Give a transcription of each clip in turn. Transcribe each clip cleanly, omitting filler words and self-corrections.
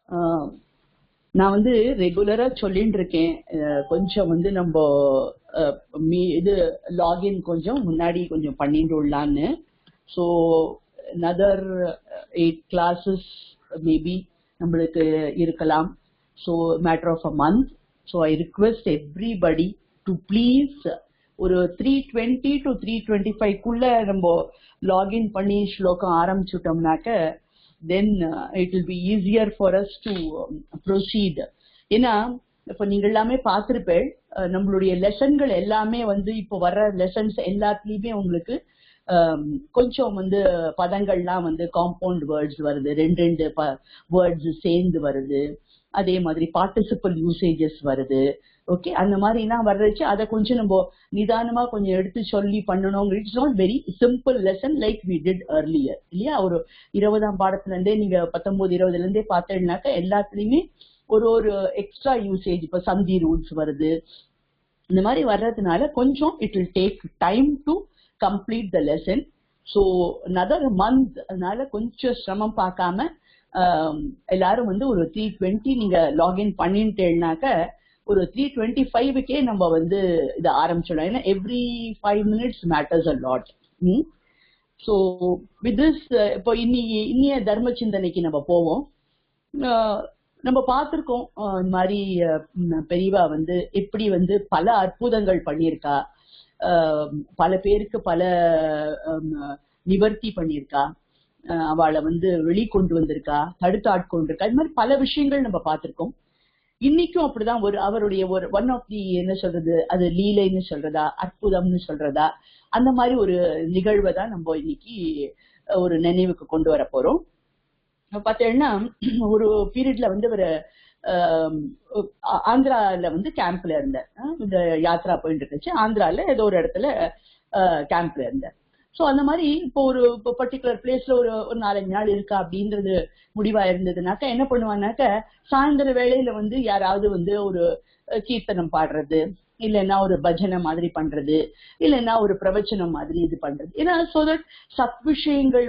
ஆஹ் நான் ரெகுலரா சொல்லிட்டு இருக்கேன். கொஞ்சம் நம்ம இது லாகின் கொஞ்சம் முன்னாடி கொஞ்சம் பண்ணிட்டு உள்ளான்னு. ஸோ another 8 classes மேபி நம்மளுக்கு இருக்கலாம். So matter of a month. So I request everybody to please ஒரு 320 to 325 நம்ம லாகின் பண்ணி ஸ்லோகம் ஆரம்பிச்சுட்டோம்னாக்க then it will be easier for us to proceed. ஏன்னா இப்ப நீங்க எல்லாமே பார்த்திருப்பேன், நம்மளுடைய லெசன்கள் எல்லாமே இப்போ வர்ற லெசன்ஸ் எல்லாத்துலயுமே உங்களுக்கு கொஞ்சம் பதங்கள்லாம் காம்பவுண்ட் வேர்ட்ஸ் வருது, ரெண்டு வேர்ட்ஸ் சேர்ந்து வருது. அதே மாதிரி பார்ட்டிசிபல் யூசேஜஸ் வருது. ஓகே, அந்த மாதிரிலாம் வர்றச்சு அதை கொஞ்சம் நம்ம நிதானமா கொஞ்சம் எடுத்து சொல்லி பண்ணணும். It's not very simple lesson like we did earlier இல்லையா. ஒரு 20ஆம் பாடத்துல இருந்தே நீங்க 19-20ல இருந்தே பார்த்தீங்கன்னாக்கா எல்லாத்துலயுமே ஒரு எக்ஸ்ட்ரா யூசேஜ், இப்ப சந்தி ரூல்ஸ் வருது. இந்த மாதிரி வர்றதுனால கொஞ்சம் it will take time to complete the lesson. So another month அதனால கொஞ்சம் சிரமம் பார்க்காம எல்லாரும் ஒரு 320 நீங்க லாகின் பண்ணிட்டேன்னாக்க ஒரு 325க்கே நம்ம இதை ஆரம்பிச்சிடலாம். ஏன்னா every 5 minutes matters a lot. So with this இப்போ இன்னிய தர்ம சிந்தனைக்கு நம்ம போவோம். நம்ம பார்த்திருக்கோம் இந்த மாதிரி பெரியவா எப்படி பல அற்புதங்கள் பண்ணியிருக்கா, பல பேருக்கு பல நிவர்த்தி பண்ணியிருக்கா, அவளை வெளிக்கொண்டு வந்திருக்கா, தடுத்து ஆட்கொண்டிருக்கா. இது மாதிரி பல விஷயங்கள் நம்ம பார்த்திருக்கோம். இன்னைக்கும் அப்படிதான் அவருடைய ஒரு ஒன் ஆஃப் தி என்ன சொல்றது, அது லீலைன்னு சொல்றதா அற்புதம்னு சொல்றதா, அந்த மாதிரி ஒரு நிகழ்வை தான் நம்ம இன்னைக்கு ஒரு நினைவுக்கு கொண்டு வர போறோம். பார்த்தீங்கன்னா ஒரு பீரியட்ல ஒரு ஆந்திரால கேம்ப்ல இருந்தேன். இந்த யாத்ரா போயிட்டு இருந்துச்சு, ஆந்திரால ஏதோ ஒரு இடத்துல கேம்ப்ல இருந்தேன். ஸோ அந்த மாதிரி இப்போ ஒரு பர்டிகுலர் பிளேஸ்ல ஒரு 4-5 நாள் இருக்கா அப்படின்றது முடிவா இருந்ததுனாக்க என்ன பண்ணுவான்னாக்க சாயந்தர வேளையில யாராவது ஒரு கீர்த்தனம் பாடுறது, இல்லைன்னா ஒரு பஜனை மாதிரி பண்றது, இல்லைன்னா ஒரு பிரவச்சனம் மாதிரி இது பண்றது. ஏன்னா சோ தட் சத் விஷயங்கள்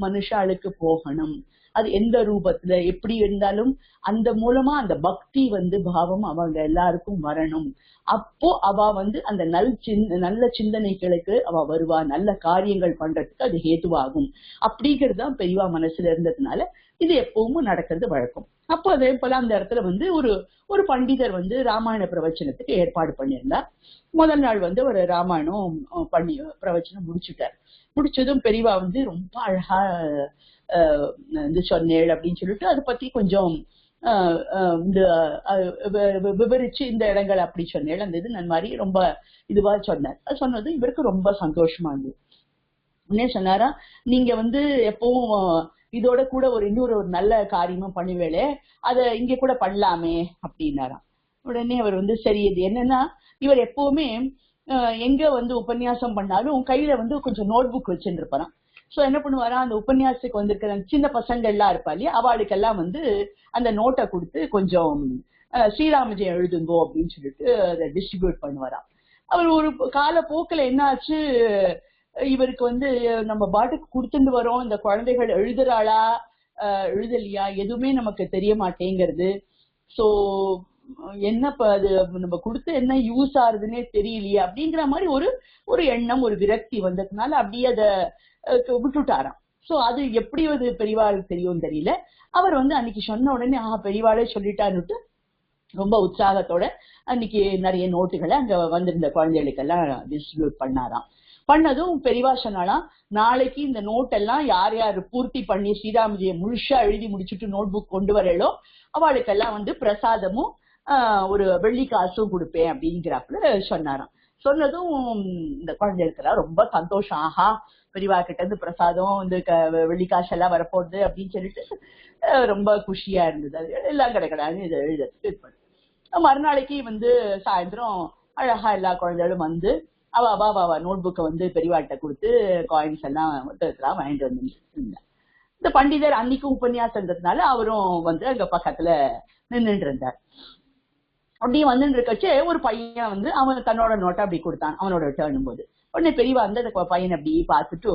மனுஷாளுக்கு போகணும். அது எந்த ரூபத்துல எப்படி இருந்தாலும் அந்த மூலமா அந்த பக்தி பாவம் அவங்க எல்லாருக்கும் வரணும். அப்போ அவ அந்த நல்ல சிந்தனைகளுக்கு அவ வருவா, நல்ல காரியங்கள் பண்றதுக்கு அது ஹேதுவாகும். அப்படிங்கறதுதான் பெரியவா மனசுல இருந்ததுனால இது எப்பவும் நடக்கிறது வழக்கம். அப்போ அதே போல அந்த இடத்துல ஒரு பண்டிதர் ராமாயண பிரவச்சனத்துக்கு ஏற்பாடு பண்ணியிருந்தார். முதல் நாள் ஒரு ராமாயணம் பண்ணி பிரவச்சனம் முடிச்சுட்டார். முடிச்சதும் பெரியவா ரொம்ப அழகா சொன்னேள் அப்படின்னு சொல்லிட்டு அதை பத்தி கொஞ்சம் விவரிச்சு இந்த இடங்கள் அப்படி சொன்னேள், அந்த இது மாதிரி ரொம்ப இதுவா சொன்னார். அது சொன்னது இவருக்கு ரொம்ப சந்தோஷமா இருந்தது. உடனே சொன்னாரா, நீங்க எப்பவும் இதோட கூட இன்னொரு நல்ல காரியமும் பண்ணுவேளே, அதை இங்க கூட பண்ணலாமே அப்படின்னாராம். உடனே அவர் சரி, இது என்னன்னா இவர் எப்பவுமே எங்க உபன்யாசம் பண்ணாலும் கையில கொஞ்சம் நோட் புக் வச்சுட்டு இருப்பாராம். சோ என்ன பண்ணுவாரா, அந்த உபன்யாசத்துக்கு வந்திருக்கிற சின்ன பசங்க எல்லாம் இருப்பா இல்லையா, அவளுக்கெல்லாம் அந்த நோட்டை கொடுத்து கொஞ்சம் ஸ்ரீராமஜெயம் எழுதுங்கோ அப்படின்னு சொல்லிட்டு அதை டிஸ்ட்ரிபியூட் பண்ணுவாராம். அவர் ஒரு காலப்போக்கில் என்ன ஆச்சு, இவருக்கு நம்ம பாட்டுக்கு கொடுத்துட்டு வரோம், இந்த குழந்தைகள் எழுதுறாளா எழுதலையா எதுவுமே நமக்கு தெரிய மாட்டேங்கிறது. சோ என்ன அது நம்ம கொடுத்து என்ன யூஸ் ஆகுதுன்னே தெரியலையே அப்படிங்கிற மாதிரி ஒரு எண்ணம், ஒரு விரக்தி வந்ததுனால அப்படியே அதை விட்டுட்டாராம். சோ அது எப்படி அது பெரியவாளுக்கு தெரியும் தெரியல. அவர் அன்னைக்கு சொன்ன உடனே பெரியவாளே சொல்லிட்டாருன்னுட்டு ரொம்ப உற்சாகத்தோட அன்னைக்கு நிறைய நோட்டுகளை அங்க வந்திருந்த குழந்தைகளுக்கெல்லாம் டிஸ்ட்ரிபியூட் பண்ணாராம். பண்ணதும் பெரியவா சொன்னாலாம், நாளைக்கு இந்த நோட் எல்லாம் யார் யார் பூர்த்தி பண்ணி ஸ்ரீராமஜியை முழுசா எழுதி முடிச்சுட்டு நோட் புக் கொண்டு வரலோ அவளுக்கெல்லாம் பிரசாதமும் ஒரு வெள்ளி காசும் கொடுப்பேன் அப்படிங்கிறாப்புல சொன்னாராம். சொன்னதும் இந்த குழந்தைகளுக்கெல்லாம் ரொம்ப சந்தோஷம். ஆஹா, பெரியவா கிட்ட இருந்து பிரசாதம் இந்த வெள்ளிக்காசு எல்லாம் வரப்போகுது அப்படின்னு சொல்லிட்டு ரொம்ப குஷியா இருந்தது. அது எல்லாம் கிடைக்கிறாங்க இதை எழுத. மறுநாளைக்கு சாயந்தரம் அழகா எல்லா குழந்தைகளும் அவ நோட் புக்கை பெரியவாட்ட கொடுத்து காயின்ஸ் எல்லாம் வாங்கிட்டு வந்து. இந்த பண்டிதர் அன்னைக்கும் உபன்யாசம்ன்றதுனால அவரும் அங்க பக்கத்துல நின்றுட்டு இருந்தார். அப்படியே வந்துட்டு இருக்கச்சே ஒரு பையன் அவன் தன்னோட நோட்டை அப்படி கொடுத்தான் அவனோட டேர்னும் போது. உடனே பெரியவா அந்த பையனை அப்படி பார்த்துட்டு,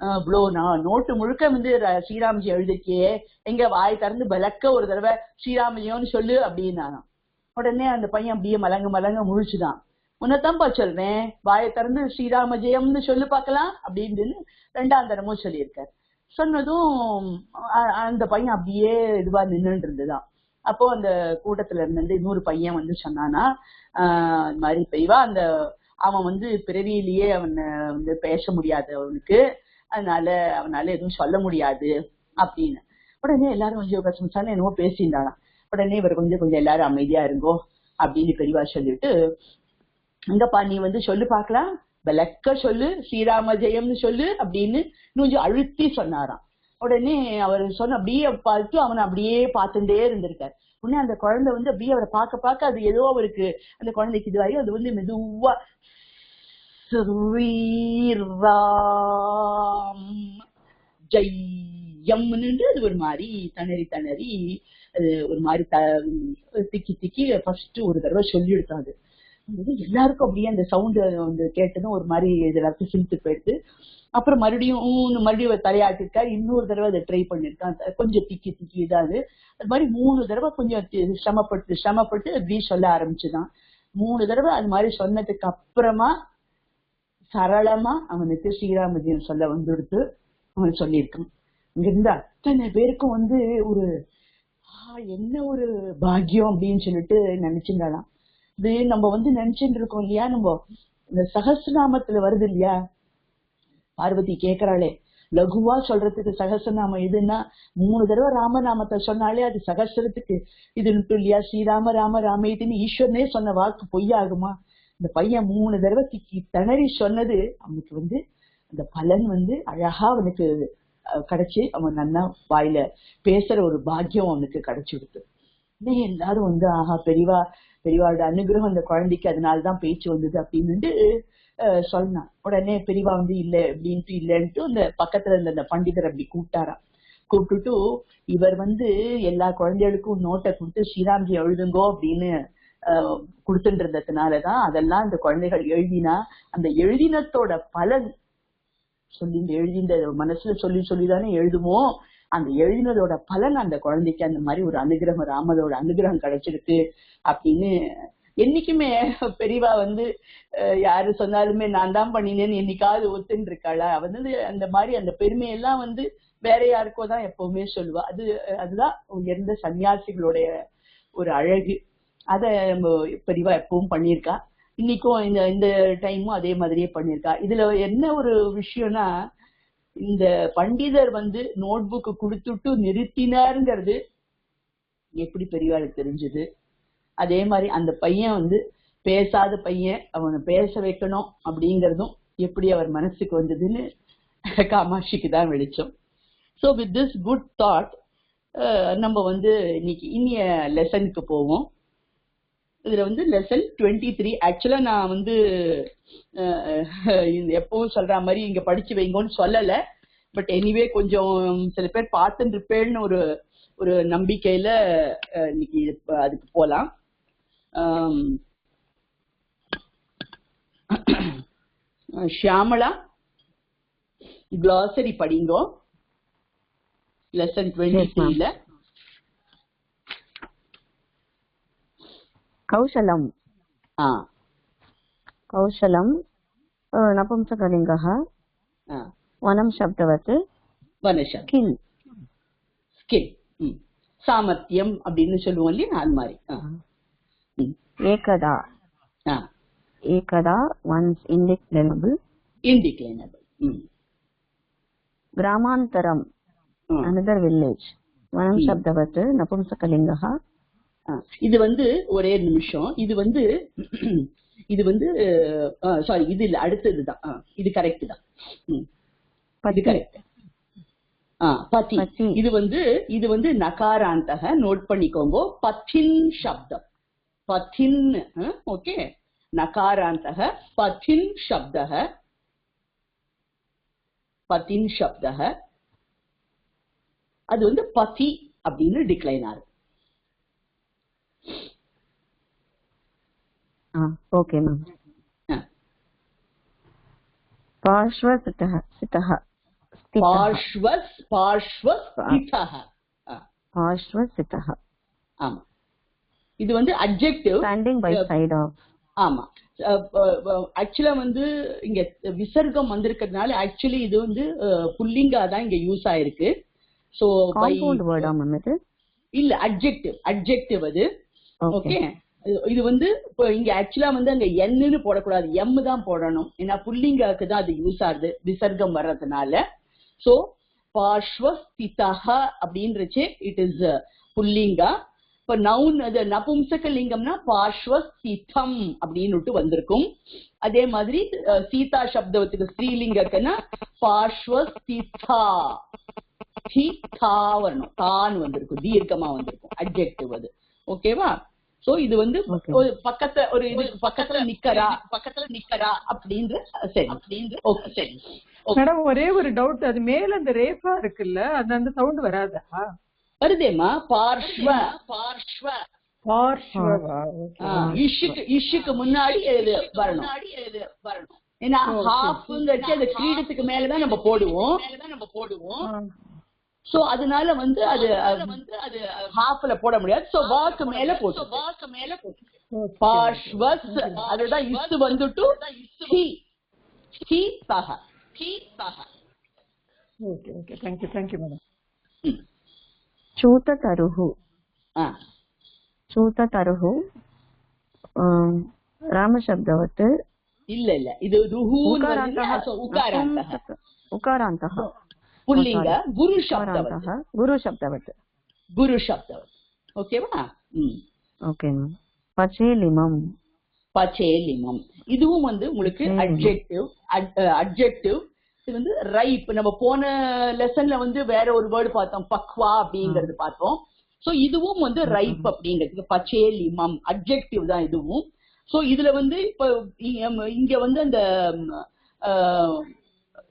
இவ்வளோ நான் நோட்டு முழுக்க வந்து ஸ்ரீராமஜி எழுதிருக்கியே, எங்க வாய் திறந்து விளக்க ஒரு தடவை ஸ்ரீராமஜியோன்னு சொல்லு அப்படின்னானா. உடனே அந்த பையன் அப்படியே மலங்க மலங்க முழிச்சுதான். உன்னதான்ப்பா சொல்றேன், வாயை திறந்து ஸ்ரீராம ஜெயம்னு சொல்லு பார்க்கலாம் அப்படின்னு 2ஆம் தரமும் சொல்லியிருக்காரு. சொன்னதும் அந்த பையன் அப்படியே இதுவா நின்றுட்டு இருந்துதான். அப்போ அந்த கூட்டத்துல இருந்து இன்னொரு பையன் வந்து சொன்னானா, இந்த மாதிரி பெரியவா அந்த அவன் வந்து பிறவியிலேயே அவனை வந்து பேச முடியாது அவனுக்கு, அதனால அவனால எதுவும் சொல்ல முடியாது அப்படின்னு. உடனே எல்லாரும் கொஞ்சம் கஷ்டம் என்னவோ பேசியிருந்தாலாம். உடனே இவர் கொஞ்சம் எல்லாரும் அமைதியா இருங்கோ அப்படின்னு பெரியவா சொல்லிட்டு, எங்கப்பா நீ வந்து சொல்லு பாக்கலாம், விளக்க சொல்லு, ஸ்ரீராம ஜெயம்னு சொல்லு அப்படின்னு கொஞ்சம் அழுத்தி சொன்னாராம். உடனே அவர் சொன்ன அப்படியே பார்த்து அவனை அப்படியே பார்த்துட்டே இருந்திருக்காரு. உடனே அந்த குழந்தை வந்து அப்படியே அவரை பார்க்க பார்க்க அது ஏதோ அவருக்கு அந்த குழந்தைக்கு இதுவாயோ அது வந்து மெதுவா ஸ்ரீராம் ஜெயம்னு அது ஒரு மாதிரி திணறி அது ஒரு மாதிரி திக்கி ஃபர்ஸ்ட் ஒரு தடவை சொல்லி எடுத்தாது. எல்லாருக்கும் அப்படியே அந்த சவுண்ட் வந்து கேட்டதும் ஒரு மாதிரி எல்லாருக்கும் சிரித்து போயிடுது. அப்புறம் மறுபடியும் தலையாட்டிருக்காரு. இன்னொரு தடவை அதை ட்ரை பண்ணிருக்கான். கொஞ்சம் திக்கி இதாது. அது மாதிரி 3 தடவை கொஞ்சம் சிரமப்பட்டு அப்படி சொல்ல ஆரம்பிச்சுதான். 3 தடவை அது மாதிரி சொன்னதுக்கு அப்புறமா சரளமா அவனுக்கு ஸ்ரீராமஜியம் சொல்ல வந்துடுத்து அவன் சொல்லியிருக்கான். இங்க இருந்தா அத்தனை பேருக்கும் வந்து ஒரு என்ன ஒரு பாக்கியம் அப்படின்னு சொல்லிட்டு நினைச்சுட்டாலாம். இது நம்ம வந்து நினைச்சுட்டு இருக்கோம் இல்லையா, நம்ம இந்த சகஸ்ரநாமத்துல வருது இல்லையா, பார்வதி கேக்குறாளே லகுவா சொல்றதுக்கு சகஸ்ரநாமம் எதுன்னா 3 தடவை ராமநாமத்தை சொன்னாலே அது சகஸ்ரத்துக்கு இது இல்லையா. ஸ்ரீராம ராம ராமேதின்னு ஈஸ்வரனே சொன்ன வாக்கு பொய்யாகுமா? இந்த பையன் 3 தடவை திக்கி திணறி சொன்னது அவனுக்கு வந்து அந்த பலன் வந்து அழகா அவனுக்கு கிடைச்சி அவன் நன்னா வாயில பேசுற ஒரு பாக்கியம் அவனுக்கு கிடைச்சிடுது. எல்லாரும் வந்து ஆஹா பெரியவாவோட அனுகிரகம் அந்த குழந்தைக்கு அதனாலதான் பேச்சு வந்தது அப்படின்னு சொன்னான். உடனே பெரியவா வந்து இல்ல அப்படின்ட்டு இல்லன்ட்டு அந்த பக்கத்துல இருந்த அந்த பண்டிதர் அப்படி கூப்பிட்டாராம். கூப்பிட்டுட்டு இவர் வந்து எல்லா குழந்தைகளுக்கும் நோட்டை கொடுத்து ஸ்ரீராம்ஜி எழுதுங்கோ அப்படின்னு கொடுத்துன்றதுனாலதான் அதெல்லாம் அந்த குழந்தைகள் எழுதினா அந்த எழுதினத்தோட பலன் சொல்லி எழுதிந்த மனசுல சொல்லிதானே எழுதுமோ, அந்த எழுதினதோட பலன் அந்த குழந்தைக்கு அந்த மாதிரி ஒரு அனுகிரகம் ராமதோட அனுகிரகம் கிடைச்சிருக்கு அப்படின்னு. என்னைக்குமே பெரியவா வந்து யாரு சொன்னாலுமே நான் தான் பண்ணினேன்னு என்னைக்காவது ஒத்துன்னு இருக்காளா? வந்து அந்த மாதிரி அந்த பெருமையெல்லாம் வந்து வேற யாருக்கோ தான் எப்பவுமே சொல்லுவா. அதுதான் உயர்ந்த சன்னியாசிகளுடைய ஒரு அழகு. அத பெரியவா எப்பவும் பண்ணியிருக்கா. இன்னைக்கும் இந்த டைமும் அதே மாதிரியே பண்ணியிருக்கா. இதுல என்ன ஒரு விஷயம்னா, இந்த பண்டிதர் வந்து நோட் புக்கு கொடுத்துட்டு நிறுத்தினாருங்கிறது எப்படி பெரியவாளுக்கு தெரிஞ்சது. அதே மாதிரி அந்த பையன் வந்து பேசாத பையன் அவனை பேச வைக்கணும் அப்படிங்கறதும் எப்படி அவர் மனசுக்கு வந்ததுன்னு காமாட்சிக்கு தான் வெளிச்சம். So with this good thought நம்ம வந்து இன்னைக்கு இனிய லெசனுக்கு போவோம். இதுல வந்து லெசன் 23. ஆக்சுவலா நான் வந்து எப்பவும் சொல்ற மாதிரி இங்க படிச்சு வைங்கன்னு சொல்லல. பட் எனிவே கொஞ்சம் சில பேர் பார்த்துட்டு இருப்பேன்னு ஒரு நம்பிக்கையில இன்னைக்கு அதுக்கு போலாம். ஷியாமளா கிளாசரி படிங்கோ லெசன் 23ல. கௌசலம் கௌசலம் நபும்சகலிங்கः वनं शब्दवत् ஸ்கில் சாமர்த்தியம் அப்படின்னு சொல்லுவோம் இல்லையா, அது மாதிரி. ஏகதா ஏகதா once indeclinable கிராமாந்தரம் another village वनं शब्दवत् नपुंसकलिङ्गः. இது வந்து ஒரே நிமிஷம், இது வந்து சாரி இது இல்ல, அடுத்ததுதான். இது கரெக்ட் தான். இது கரெக்ட். பதி. இது வந்து நகாராந்தக நோட் பண்ணிக்கோங்க. பத்தின் சப்தம் பத்தின். ஓகே, நகாராந்தக பத்தின் சப்தக அது வந்து பதி அப்படின்னு டிக்ளைன் ஆகுது. Okay ma'am. பார்ஷ்வசிதः பார்ஷ்வஸ்திதஹ. பார்ஷ்வஸ்திதஹ. ஆமா, இது வந்து adjective. Standing by side of. ஆமா, ஆக்சுவலா வந்து இங்க விசர்க்கம் வந்திருக்கிறதுனால ஆக்சுவலி இது வந்து புல்லிங்கா தான் இங்க யூஸ் ஆயிருக்கு. சோ காம்பவுண்ட் வேர்டா மேம் இது? இல்ல, அட்ஜெக்டிவ் அது. ஓகே, இது வந்து இங்க ஆக்சுவலா வந்து அங்க என்னு போடக்கூடாது, எம் தான் போடணும். ஏன்னா புல்லிங்காக்கு தான் அது யூஸ் ஆகுது விசர்க்கம் வர்றதுனால. சோ பார்ஷ்வஸ்திதஹ அப்படின்றச்சு இட் இஸ் புல்லிங்கா. இப்ப நவுன் அது நபும்சக லிங்கம்னா பார்ஷ்வஸ்திதம் அப்படின்னு வந்திருக்கும். அதே மாதிரி சீதா சப்தத்துக்கு ஸ்ரீலிங்கக்குன்னா பார்ஷ்வஸ்திதா, வரணும், தான் வந்திருக்கும், தீர்க்கமா வந்திருக்கும், அட்ஜெக்டிவ் அது. ஓகேவா? சோ இது வந்து பக்கத்துல நிக்கறா அப்படின்ற. சரி, ஓகே, சரி. மேடம் ஒரே ஒரு டவுட், அது மேல அந்த ரேஃபா இருக்குல்ல, அது அந்த சவுண்ட் வராதா? வருதேமா, இஷ்க்கு முன்னாடி வரணும். ஏன்னா ஹாஃப்ங்கிறச்சு அந்த கிரீடத்துக்கு மேலதான் நம்ம போடுவோம். சோ அதனால வந்து அது ஹாஃப்ல போட முடியாது. சோ வாக்கு மேல போட்டு பார்ஷ்வஸ், அதுதான் இஸ் வந்துட்டு okay okay, thank you madam. சூததருஹு. சூததருஹு ராமசப்தவத். இல்ல இது ருஹு உகாராந்தः புல்லிங்க குரு சப்தவத். ஓகேவா? Okay ma'am. பச்சேலிமம். இதுவும் வந்து உங்களுக்கு அட்ஜெக்டிவ். இது வந்து ரைப். நம்ம போன லெசன்ல வந்து வேற ஒரு வேர்டு பார்த்தோம், பக்வா அப்படிங்கறது பார்த்தோம். சோ இதுவும் வந்து ரைப் அப்படிங்கிறதுக்கு பச்சேலிமம் அட்ஜெக்டிவ் தான் இதுவும். சோ இதுல வந்து இப்ப இங்க வந்து அந்த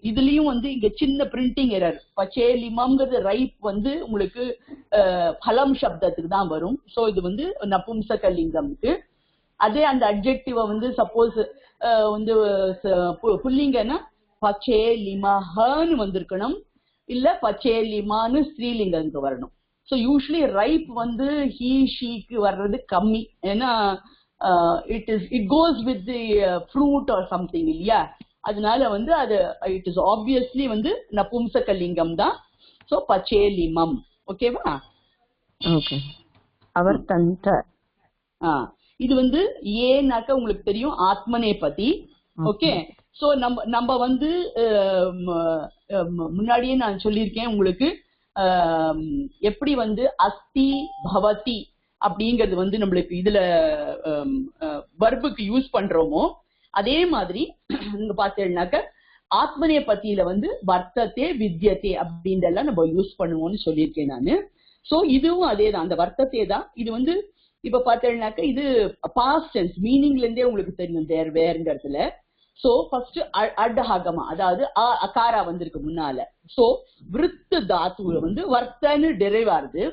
இதுலயும் வந்து இங்க சின்ன பிரிண்டிங் எரர். பச்சேலிமம்ங்கிறது ரைப் வந்து உங்களுக்கு பலம் சப்தத்துக்கு தான் வரும். சோ இது வந்து நபும்சக லிங்கம்க்கு. அதே அந்த அட்ஜெக்டிவ வந்து சப்போஸ் வந்து புல்லிங்கன்னா பச்சேலிமஹன்னு வந்திருக்கணும், இல்ல பச்சேலிமான்னு ஸ்ரீலிங்கம்க்கு வரணும். சோ யூஸ்வலி ரைப் வந்து ஹீ ஷீக்கு வர்றது கம்மி. ஏன்னா it goes with the fruit or something இல்லையா? அதனால வந்து அது இட் இஸ் ஆப்வியஸ்லி வந்து நபும்சக லிங்கம் தான். சோ பச்சேலிமம். ஓகேவா? ஓகே. அவர்தந்த. இது வந்து ஏனாக்க உங்களுக்கு தெரியும் ஆத்மநேபதி. ஓகே. சோ நம்ம வந்து முன்னாடியே நான் சொல்லியிருக்கேன் உங்களுக்கு எப்படி வந்து அஸ்தி பவதி அப்படிங்கிறது வந்து நம்மளுக்கு இதுல வர்புக்கு யூஸ் பண்றோமோ அதே மாதிரி நீங்க பாத்தீங்கன்னாக்க ஆத்மநேபதியில வந்து வர்த்தத்தே வித்யத்தே அப்படின்றலாம் நம்ம யூஸ் பண்ணுவோம்னு சொல்லியிருக்கேன் நானு. சோ இதுவும் அதே தான், அந்த வர்த்தத்தே தான். இது வந்து இப்ப பாத்தீங்கன்னாக்க இது பாஸ்ட் டென்ஸ் மீனிங்ல இருந்தே உங்களுக்கு தெரியும் தேர் வேர்ங்கிறதுல. சோ ஃபர்ஸ்ட் அட்ஹாகமா, அதாவது அகாரா வந்திருக்கு முன்னால. சோ விருத்து தாத்துல வந்து வர்த்தன்னு டெரைவ் ஆகுது.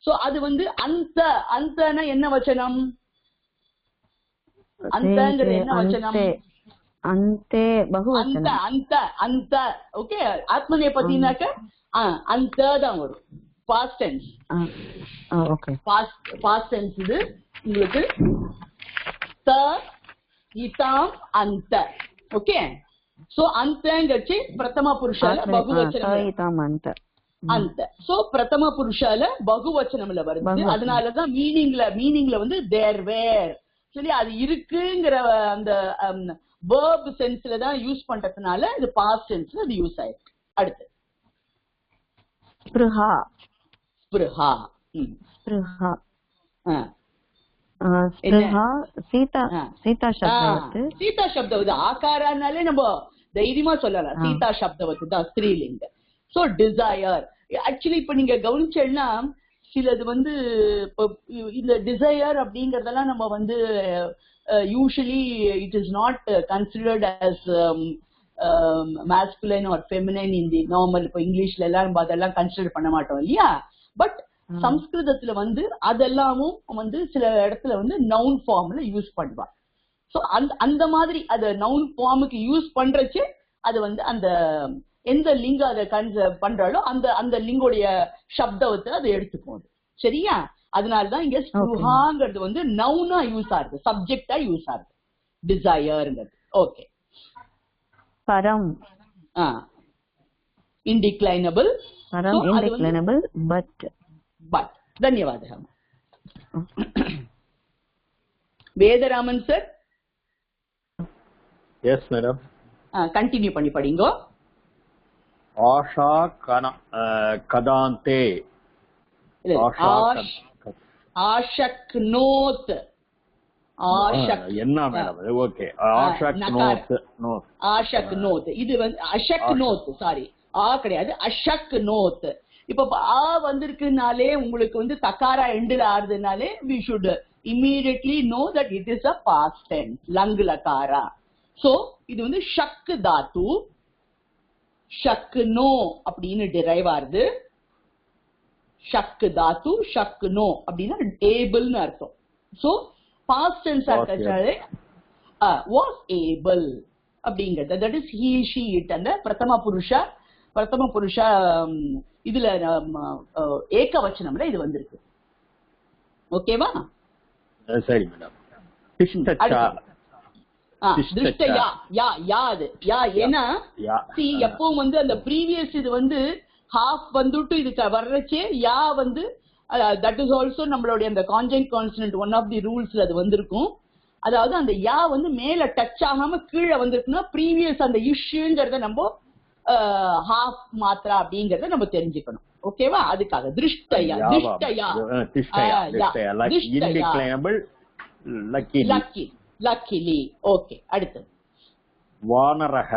சோ அது வந்து அந்தனா என்ன வச்சனம்? அந்தங்கிறது என்ன வச்சனம்? அந்தே பகுவச்சனம். அந்த ஓகே. ஆத்மநேபதினாக்க அந்த தான் வரும், past tense. Okay, past tense இது உங்களுக்கு த இதாம் அந்த. ஓகே. சோ அந்தங்கச்சி பிரதம புருஷால பகுவச்சனம் அந்த. சோ பிரதம புருஷால பகுவச்சனம்ல வருது. அதனாலதான் மீனிங்ல வந்து தேர் வேர் சரி அது இருக்குங்கிற அந்த verb சென்ஸ்ல தான் யூஸ் பண்றதுனால இது பாஸ்ட் டென்ஸ்ல அது யூஸ் ஆயிருக்கு. அடுத்து ஸ்பிருஹா. ஸ்பிருஹா. ஸ்பிருஹா. சீதா சப்தவத்து ஆகாரனாலே நம்ம தைரியமா சொல்லலாம். சீதா சப்தவத்து தான் ஸ்திரீலிங்க. So desire. ஆக்சுவலி இப்ப நீங்க கவனிச்சேன்னா சிலது வந்து இந்த டிசையர் அப்படிங்கறதெல்லாம் நம்ம வந்து usually it is not considered as masculine or feminine in the normal. இப்ப இங்கிலீஷ்ல எல்லாம் நம்ம அதெல்லாம் கன்சிடர் பண்ண மாட்டோம் இல்லையா? பட் சம்ஸ்கிருதத்துல வந்து அதெல்லாமும் வந்து சில இடத்துல வந்து நவுன் ஃபார்ம்ல யூஸ் பண்ணுவா. சோ அந்த மாதிரி அத நவுன் ஃபார்முக்கு யூஸ் பண்றச்சு அது வந்து அந்த எந்த லிங்க அதை பண்றாலோ அந்த அந்த லிங்கோடைய சப்தத்தை அதை எடுத்துக்கும். சரியா? அதனாலதான் இங்க ஸ்புஹாங்கிறது வந்து நவுனா யூஸ் ஆகுது, சப்ஜெக்டா யூஸ் ஆகுது, டிசையர்ங்கிறது. ஓகே. பரம் indeclinable. பரம் indeclinable but धन्यवादः. Vedaraman sir. Yes madam. Continue பண்ணி படிங்கோ. ஆஷா கதாந்தே ஆஷக்னோத். என்ன மேடம்? ஓகே. ஆஷக்னோத். இது வந்து அஷக்னோத், சாரி ஆ கிடையாது, அஷக்னோத். இப்ப ஆ வந்திருக்குனாலே உங்களுக்கு வந்து தக்காரா எண்டுல ஆறுதுனாலே we should immediately know that it is a past tense, லங் லகாரா. சோ இது வந்து ஷக் தாத்து, ஷக்னோ அப்படின்னு டிரைவ் ஆகுது. ஷக் தாத்து ஷக்னோ அப்படின்னா ஏபிள்னு அர்த்தம். சோ பாஸ்ட் டென்ஸ் ஆர்த்தாலே was able அப்படிங்கிறது, that is he she it. அந்த பிரதம புருஷா இதுல ஏகவச்சனம்ல இது வந்திருக்கு. ஓகேவா? சரி மேடம். ஏன்னா எப்பவும் வந்து அந்த ப்ரீவியஸ் இது வந்து ஹாஃப் வந்துட்டு இதுக்கு வர்றச்சே யா வந்து தட் இஸ் ஆல்சோ நம்மளுடைய அந்த கான்ஜெக்ட் கான்சனன்ட் ஒன் ஆஃப் தி ரூல்ஸ்ல அது வந்திருக்கும். அதாவது அந்த யா வந்து மேல டச் ஆகாம கீழே வந்திருக்குன்னா ப்ரீவியஸ் அந்த இஷ்யூங்கிறத நம்ம ஹாஃப் மாத்திரா அப்படிங்கறத நம்ம தெரிஞ்சுக்கணும். ஓகேவா? அதுக்காக திருஷ்டயா லக்கிலி. ஓகே. அடுத்தது வானரஹ.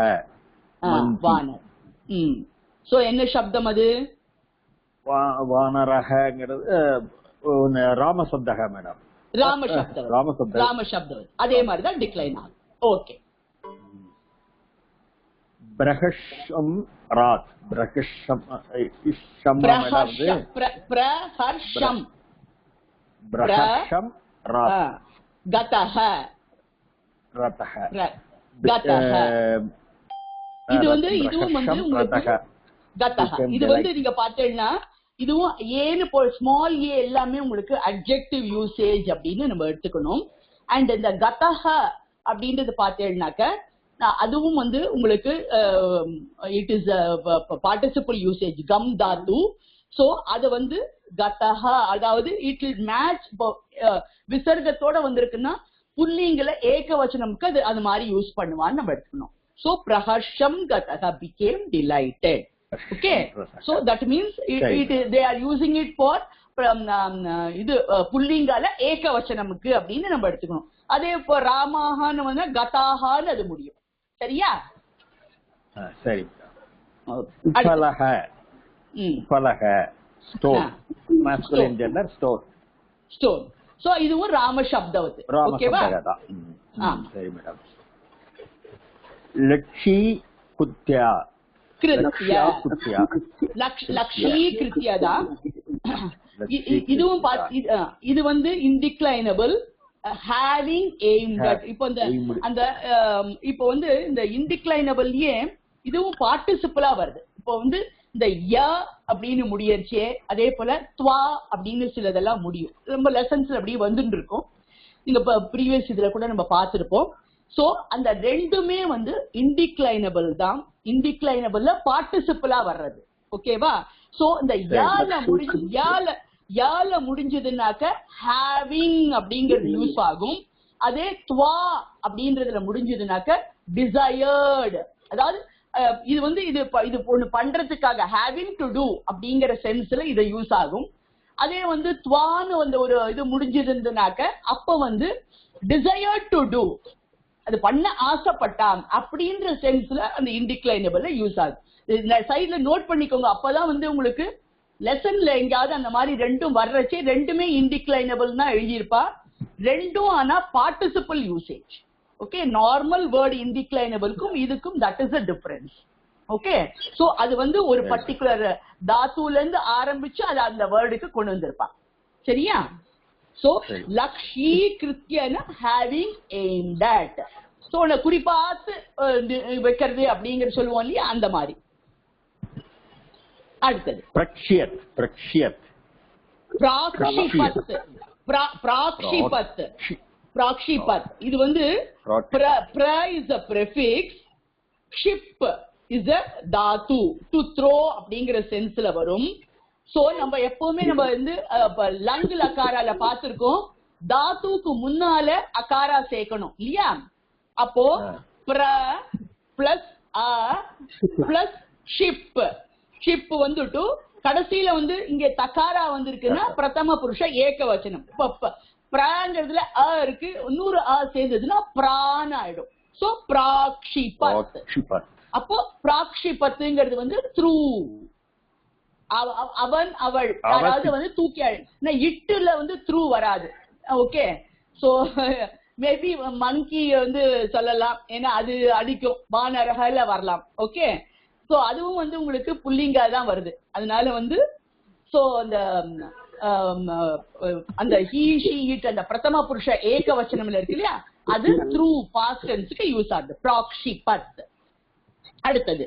வானர். சோ என்ன சப்தம் அது? வானரஹங்கிறது ராமசப்தக மேடம். ராமசப்தம் அதே மாதிரிதான் டிக்ளைன் ஆகும். ஓகே. பிரஹர்ஷம் ராத். பிரஹர்ஷம் ராத். கதஹ ரதஹ. இது வந்து இதுவும் வந்து உங்களுக்கு கதஹ. இது வந்து நீங்க பாத்தீங்கன்னா இதுவும் ஏன்னு ஸ்மால் ஏ எல்லாமே உங்களுக்கு அட்ஜெக்டிவ் யூசேஜ் அப்படின்னு நம்ம எடுத்துக்கணும். அண்ட் இந்த கதஹ அப்படின்றது பாத்தீங்கன்னாக்க அதுவும் வந்து உங்களுக்கு இட் இஸ் பார்ட்டிசிபிள் யூசேஜ், கம் தாத்து. சோ அது வந்து கதஹ, அதாவது இட் வில் மேட்ச். விசர்க்கத்தோட வந்திருக்குன்னா புல்லிங்கல ஏகவச்சனம்க்கு அது அது மாதிரி யூஸ் பண்ணுவான்னு நம்ம எடுத்துக்கணும். சோ பிரஹர்ஷம் கதஹ became delighted. Okay, so that means they are using it for இது புல்லிங்கால ஏகவச்சனம்க்கு அப்படின்னு நம்ம எடுத்துக்கணும். அதே இப்போ ராமாஹான்னு வந்து கதாஹான்னு அது முடியும். சரியா? சரி. உபலஹ. உபலஹ stone. Masculine gender stone. Stone. So இதுவும் ராம சப்தவத்து. ஓகேவா? சரி மேடம். லக்ஷி குத்யா. லக்ஷி கிருத்யா. இதுவும் இது வந்து இன்டிக்ளைனபிள், having aimed at. இப்போ அந்த இப்போ வந்து இந்த இன்டிக்ளைனபிள்லயே இதுவும் பார்ட்டிசிபிளா வருது. இப்போ வந்து இந்த ய அப்படின்னு முடியச்சே, அதே போல துவா அப்படின்னு சிலதெல்லாம் முடியும். ரொம்ப லெசன்ஸ்ல அப்படியே வந்துட்டு இருக்கும். நீங்க ப்ரீவியஸ் இதுல கூட நம்ம பார்த்திருப்போம். சோ அந்த ரெண்டுமே வந்து இன்டிக்ளைனபிள் தான். இன்டிக்ளைனபிள்ல பார்ட்டிசிபிளா வர்றது. ஓகேவா? சோ இந்த யால முடிஞ்சதுனாக்க ஹேவிங் அப்படிங்கிறது யூஸ் ஆகும். அதே துவா அப்படின்றதுல முடிஞ்சதுனாக்க டிசையர்டு. அதாவது இது வந்து இது ஒண்ணு பண்றதுக்காக ஹேவிங் டு டூ அப்படிங்கிற சென்ஸ்ல இது யூஸ் ஆகும். அதே வந்து துவான்னு வந்து ஒரு இது முடிஞ்சிருந்ததுனாக்க அப்ப வந்து டிசையர்ட் டு டூ, அது பண்ண ஆசைப்பட்டான் அப்படின்ற சென்ஸ்ல அந்த இன்டிக்ளைனபிள்ல யூஸ் ஆகும். சைட்ல நோட் பண்ணிக்கோங்க. அப்பதான் வந்து உங்களுக்கு லெசன்ல எங்கயாவது அந்த மாதிரி ரெண்டும் வர்றச்சே ரெண்டுமே இன்டிக்ளைனபிள் தான் எழுதியிருப்பா. ரெண்டும் ஆனா participle usage. Okay, normal word இன்டிக்ளைனபிள்க்கும் இதுக்கும் that is a difference. Okay, so அது வந்து ஒரு பர்டிகுலர் தாத்துல இருந்து ஆரம்பிச்சு அது அந்த வேர்டுக்கு கொண்டு வந்திருப்பா. சரியா? சோ லக்ஷி கிருத்தியன ஹேவிங் aimed at. சோ குறிப்பாத்து வைக்கிறது அப்படிங்கிற சொல்லுவோம் இல்லையா, அந்த மாதிரி. அடுத்தது பிரக்ஷியத் பிரக்ஷியத் பிராக்ஷிபத் பிராக்ஷிபத் பிராக்ஷிபத் இது வந்து pra is a prefix, ship is a dhatu, to throw அப்படிங்கிற சென்ஸ்ல வரும். சோ நம்ம எப்பவுமே நம்ம வந்து லங் லகாரால பாத்திருக்கோம், தாத்துக்கு முன்னால அகாரா சேர்க்கணும் இல்லையா? அப்போ பிர பிளஸ் அ பிளஸ் ஷிப், ஷிப் வந்துட்டு கடைசியில வந்து இங்க தகாரா வந்திருக்குன்னா பிரதம புருஷ ஏக வச்சனம். பிராங்கிறதுல அ இருக்கு, இன்னொரு அ சேர்ந்ததுன்னா பிரான் ஆயிடும். சோ பிராக்ஷிபத். அப்போ பிராக்ஷிபத்துங்கிறது வந்து த்ரூ, அவன் அவள், அதாவது வந்து தூக்கி இட்டுல வந்து த்ரூ வராது. ஓகே, சோ மேபி மங்கி வந்து சொல்லலாம், ஏன்னா அது அடிக்கும், வானரகல வரலாம். ஓகே, சோ அதுவும் வந்து உங்களுக்கு புல்லிங்கா தான் வருது. அதனால வந்து சோ அந்த ஹீ ஷீ இட் அந்த பிரதம புருஷ ஏக வச்சனம்ல இருக்கு இல்லையா, அது த்ரூ பாஸ்ட் டென்ஸ்க்கு யூஸ் ஆகுது, பிராக்ஷிபத். அடுத்தது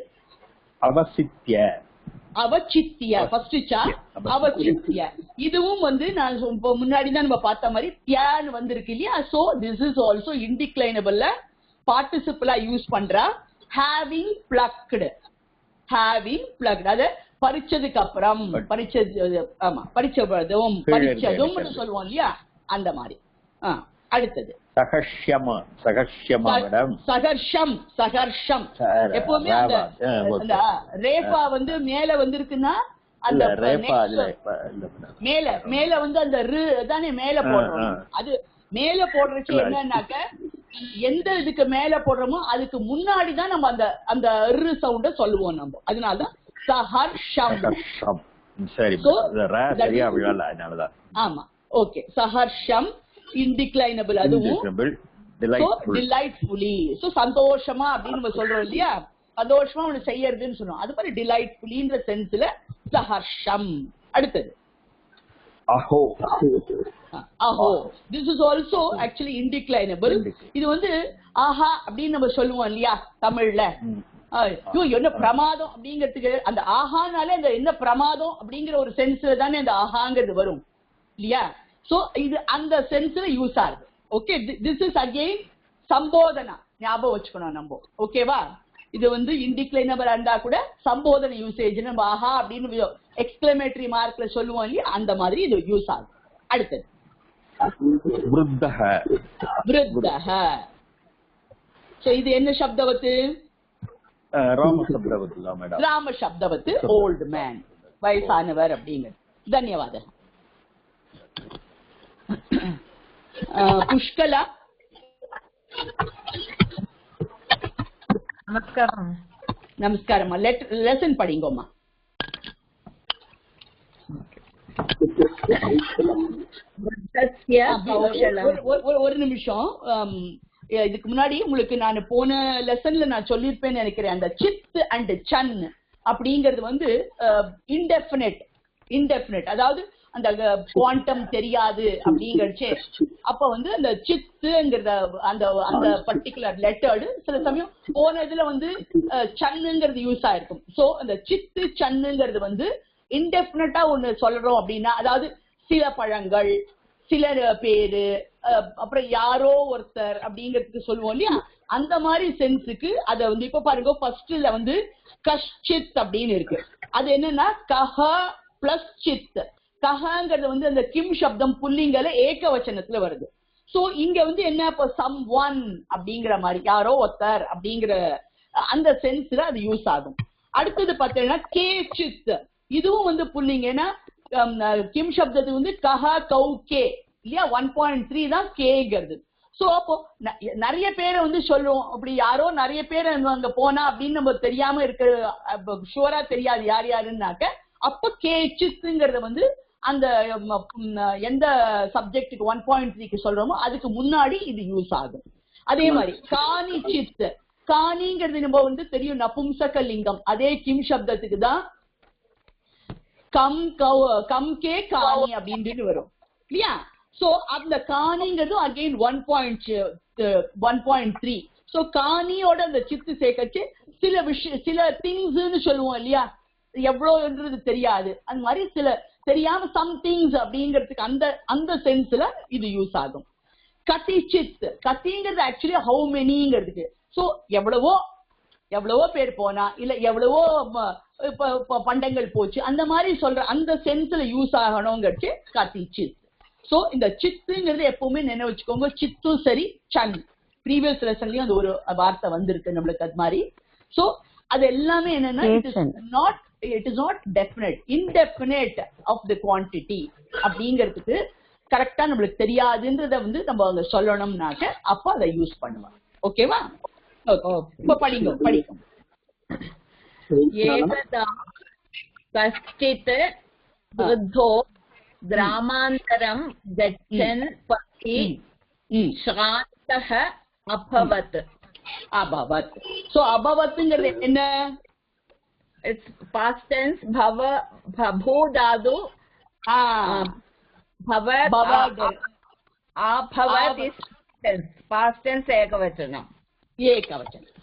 அவசித்ய அவச்சித்ய, ஃபர்ஸ்ட் சா அவச்சித்ய. இதுவும் வந்து நான் முன்னாடி தான் நம்ம பார்த்த மாதிரி தியான் வந்திருக்கு இல்லையா. சோ திஸ் இஸ் ஆல்சோ இன்டிக்ளைனபிள்ல பார்ட்டிசிபிளா யூஸ் பண்றா. ஹேவிங் பிளக்டு, ஹேவிங் பிளக்டு, அத பறிச்சதுக்கு அப்புறம், பறிச்சது, ஆமா பறிச்சதும் பறிச்சதும் சொல்லுவோம் இல்லையா, அந்த மாதிரி. அடுத்தது சகர்ஷம், சகர்ஷம் சகர்ஷம், சகர்ஷம். எப்பவுமே அந்த ரேஃபா வந்து மேல வந்திருக்குன்னா அந்த மேல மேல வந்து அந்த ரு தானே மேல போடுறோம். அது மேல போடுறச்சு என்னன்னாக்க எந்த இதுக்கு மேல போடுறோமோ அதுக்கு முன்னாடிதான் நம்ம அந்த அந்த ரு சவுண்ட சொல்லுவோம் நம்ம. அதனாலதான் சஹர்ஷம். ஆமா, ஓகே. சஹர்ஷம் இன்டிக்ளைனபிள், அதுவும் டிலைட்ஃபுல்லி. சோ சந்தோஷமா அப்படின்னு நம்ம சொல்றோம் இல்லையா, சந்தோஷமா ஒண்ணு செய்யறதுன்னு சொல்றோம், அது மாதிரி டிலைட்ஃபுல்லின்ற சென்ஸ்ல சஹர்ஷம். அடுத்தது அஹோ. அஹோ, திஸ் இஸ் ஆல்சோ ஆக்சுவலி இன்டிக்ளைனபிள். இது வந்து ஆஹா அப்படின்னு நம்ம சொல்லுவோம் இல்லையா தமிழ்ல, என்ன பிரமாதம் அப்படிங்கிறதுக்கு அந்த ஆஹானாலே அந்த என்ன பிரமாதம் அப்படிங்கிற ஒரு சென்ஸ்ல தானே அந்த ஆஹாங்கிறது வரும் இல்லையா. சோ இது அந்த சென்ஸ்ல யூஸ் ஆகுது. ஓகே, திஸ் இஸ் அகெயின் சம்போதனா, ஞாபகம் வச்சுக்கணும் நம்ம. ஓகேவா, இது வந்து இன்டிக்ளைனபிள் இருந்தா கூட சம்போதன யூசேஜ், நம்ம ஆஹா அப்படின்னு எக்ஸ்கிளமேட்டரி மார்க்ல சொல்லுவோம் இல்லையா, அந்த மாதிரி இது யூஸ் ஆகுது. அடுத்தது விருத்தஹ. விருத்தஹ, சோ இது என்ன சப்தவத்து? ராம சப்தவத்து. ராம சப்தவத்து, ஓல்ட் மேன், வயசானவர் அப்படிங்கிறது. தன்யவாத. புஷ்கலா. நமஸ்காரம். நமஸ்காரம்மா. லெசன் படிங்கோம்மா. ஒரு நிமிஷம், இதுக்கு முன்னாடி உங்களுக்கு நான் போன லெசன்ல நான் சொல்லியிருப்பேன்னு நினைக்கிறேன், அந்த சித் அண்ட் சன் அப்படிங்கிறது வந்து இன்டெஃபினட், இன்டெஃபினட், அதாவது அந்த குவாண்டம் தெரியாது அப்படிங்கறச்சே, அப்ப வந்து அந்த சித்துங்கிறத அந்த அந்த பர்டிகுலர் லெட்டர்டு சில சமயம் போன இதுல வந்து சன்னுங்கிறது யூஸ் ஆயிருக்கும். சோ அந்த சித்து சன்னுங்கிறது வந்து இன்டெஃபினட்டா ஒண்ணு சொல்றோம் அப்படின்னா, அதாவது சில பழங்கள், சில பேரு, அப்புறம் யாரோ ஒருத்தர் அப்படிங்கிறதுக்கு சொல்லுவோம் இல்லையா, அந்த மாதிரி சென்ஸுக்கு அத வந்து இப்ப பாருங்க, ஃபர்ஸ்ட்ல வந்து கஷ்சித் அப்படின்னு இருக்கு. அது என்னன்னா கஹ பிளஸ் சித். கஹங்கிறது வந்து அந்த கிம் சப்தம் புல்லிங்கல ஏக வச்சனத்துல வருது. சோ இங்க வந்து என்ன, இப்ப சம் ஒன் அப்படிங்கிற மாதிரி, யாரோ ஒருத்தர் அப்படிங்கிற அந்த சென்ஸ்ல அது யூஸ் ஆகும். அடுத்தது பாத்தீங்கன்னா கே சித், இதுவும் வந்து புல்லிங்க. ஏன்னா கிம் சப்தத்துக்கு வந்து கஹ கௌ கே இல்லையா, 1.3 தான் கேங்கிறது. சோ அப்போ நிறைய பேரை வந்து சொல்லுவோம், அப்படி யாரோ நிறைய பேர் அங்க போனா அப்படின்னு நம்ம தெரியாம இருக்க, ஷுவரா தெரியாது யார் யாருன்னாக்க, அப்ப கே சித்துங்கிறத வந்து அந்த எந்த சப்ஜெக்டுக்கு 1.3க்கு சொல்றோமோ அதுக்கு முன்னாடி இது யூஸ் ஆகும். அதே மாதிரி காணி சித், காணிங்கிறது நம்ம வந்து தெரியும் நபும்சக லிங்கம், அதே கிம் சப்தத்துக்கு தான் கம் கே காணி அப்படின்னு வரும் இல்லையா. சோ அந்த காணிங்கிறது அகைன் 1.3. சோ காணியோட அந்த சித்து சேர்க்கச்சு சில விஷயம், சில திங்ஸ்ன்னு சொல்லுவோம் இல்லையா, எவ்வளவுன்றது தெரியாது. அந்த மாதிரி சில தெரியாம சம்திங்ஸ் அப்படிங்கிறதுக்கு அந்த சென்ஸ்ல இது யூஸ் ஆகும். கதிச்சித், கத்திங்கிறது ஆக்சுவலி ஹவு மெனிங்கிறதுக்கு. சோ எவ்வளவோ பேர் போனா இல்ல எவ்வளவோ பண்டங்கள் போச்சு அந்த மாதிரி சொல்ற அந்த சென்ஸ்ல யூஸ் ஆகணுங்கிறது கதிச்சித். சோ இந்த சித்துங்கிறது எப்பவுமே நினைவு வச்சுக்கோங்க. சித்தும் சரி சன் ப்ரீவியஸ் லெசன்லயும் அந்த ஒரு வார்த்தை வந்திருக்கு நம்மளுக்கு அது மாதிரி. சோ அது எல்லாமே என்னன்னா it is not definite, indefinite of the quantity அப்படிங்கிறதுக்கு கரெக்டா நம்மளுக்கு தெரியாதுன்றத வந்து நம்ம அங்க சொல்லணும்னாக்க அப்ப அதை யூஸ் பண்ணுவாங்க. ஓகேவா? இப்ப படிக்கும். ஏகதா கஷ்டித் விருத்தோ கிராமாந்தரம் கச்சன் பதி ஸ்ராந்தஹ அபவத். சோ அபவத்ங்கிறது என்ன? It's past tense. Bhavodadu. Bhavat is tense. Past tense ekavachanam.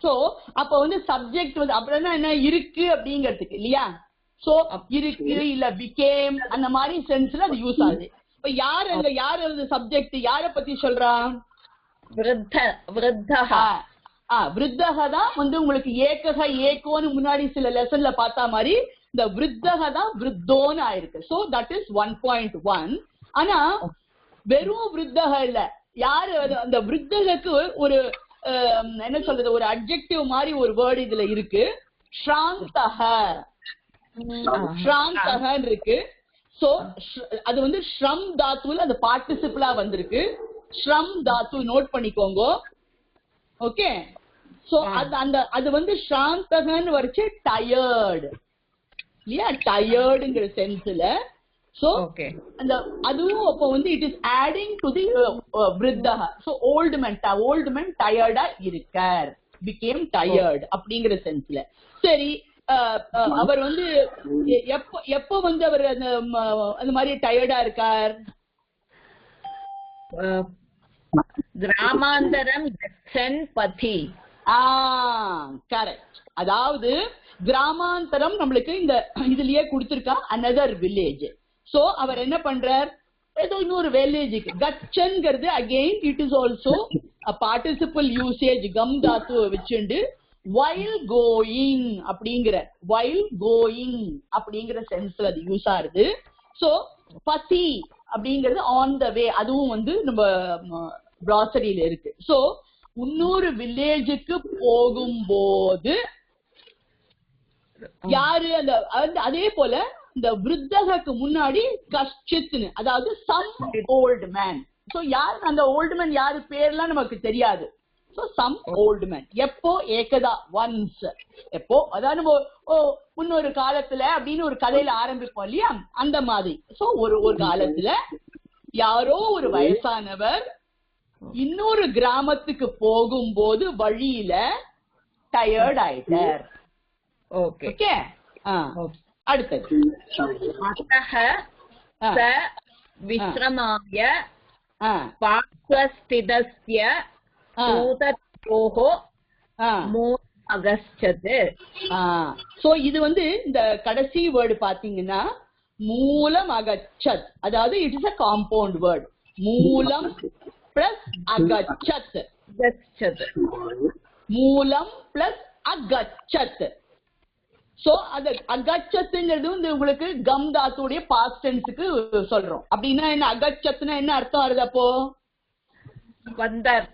So அப்ப வந்து சப்ஜெக்ட் வந்து அப்படின்னா என்ன இருக்கு அப்படிங்கிறதுக்கு இல்லையா? சோ இருக்கு இல்ல became அந்த மாதிரி சென்ஸ்ல அது யூஸ் ஆகுது. இப்ப யாரு சப்ஜெக்ட் யார பத்தி சொல்றா? விருத்தக தான் வந்து உங்களுக்கு ஏக்கோன்னு முன்னாடி சில லெசன்ல பார்த்தா மாதிரி இந்த விருத்தக தான் விருத்தோன்னு ஆயிருக்கு. So that is 1.1. ஆனா வெறும் விருத்தக இல்ல, யாரு அந்த விருத்தகக்கு ஒரு என்ன சொல்றது ஒரு அட்ஜெக்டிவ் மாதிரி ஒரு வேர்டு இதுல இருக்கு. ஸ்ராந்தகன் இருக்கு. சோ அது வந்து ஸ்ரம் தாத்துல அந்த பார்ட்டிசிபிளா வந்திருக்கு. ஸ்ரம் தாத்து நோட் பண்ணிக்கோங்க. ஓகே. சோ அது வந்து சாந்தகன் வரைச்சு டயர்டு இல்லையா? டயர்டுங்கிற சென்ஸ்ல. சோ அந்த அதுவும் அப்ப வந்து it is adding to the விருத்தஹ. சோ ஓல்டு மேன் டயர்டா இருக்கார், became tired அப்படிங்கிற சென்ஸ்ல. சரி, அவர் வந்து எப்ப வந்து அவர் அந்த மாதிரி டயர்டா இருக்கார்? கிராமாந்தரம் கச்சன் பதி. கரெக்ட். அதாவது கிராமாந்தரம் நம்மளுக்கு இந்த இதுலயே கொடுத்திருக்கா another village. சோ அவர் என்ன பண்றார்? ஏதோ இன்னொரு வில்லேஜுக்கு கச்சன்ங்கிறது again it is also participle usage கம் தாத்து வச்சுண்டு while going அப்படிங்கிற சென்ஸ்ல அது யூஸ் ஆகுது. சோ பதி அப்படிங்கிறது ஆன் த வே, அதுவும் வந்து நம்ம ப்ராசரியில இருக்கு. சோ இன்னொரு வில்லேஜுக்கு போகும்போது யாரு அதே போல இந்த விருத்தகக்கு முன்னாடி கஷ்டித்னு, அதாவது சம் ஓல்டு மேன். சோ யாரு அந்த ஓல்டு மேன் யாரு பேர்லாம் நமக்கு தெரியாது. So some old man. எப்போ? ஏகதா, ஒன்ஸ். எப்போ? அதாவது நம்ம முன்னொரு காலத்துல அப்படின்னு ஒரு கதையில ஆரம்பிப்போம் இல்லையா? அந்த மாதிரி. சோ ஒரு காலத்துல யாரோ ஒரு வயசானவர் இன்னொரு கிராமத்துக்கு போகும்போது வழியில டயர்ட் ஆயிட்டார். ஓகே. அடுத்தது விஸ்ரமாய பார்ஸ்வஸ்திதஸ்ய தூதத்யோஹோ அகச்சது. சோ இது வந்து இந்த கடைசி வேர்டு பாத்தீங்கன்னா மூலம் அகச்சத், அதாவது it is a compound word. மூலம் பிளஸ் அகச்சத். மூலம் பிளஸ் அகச்சத். சோ அது அகச்சத்துங்கிறது வந்து உங்களுக்கு கம் தாத்துடைய பாஸ்ட் டென்ஸ்க்கு சொல்றோம். அப்படின்னா என்ன? அகச்சத்துனா என்ன அர்த்தம் வருது? அப்போ வந்தார்,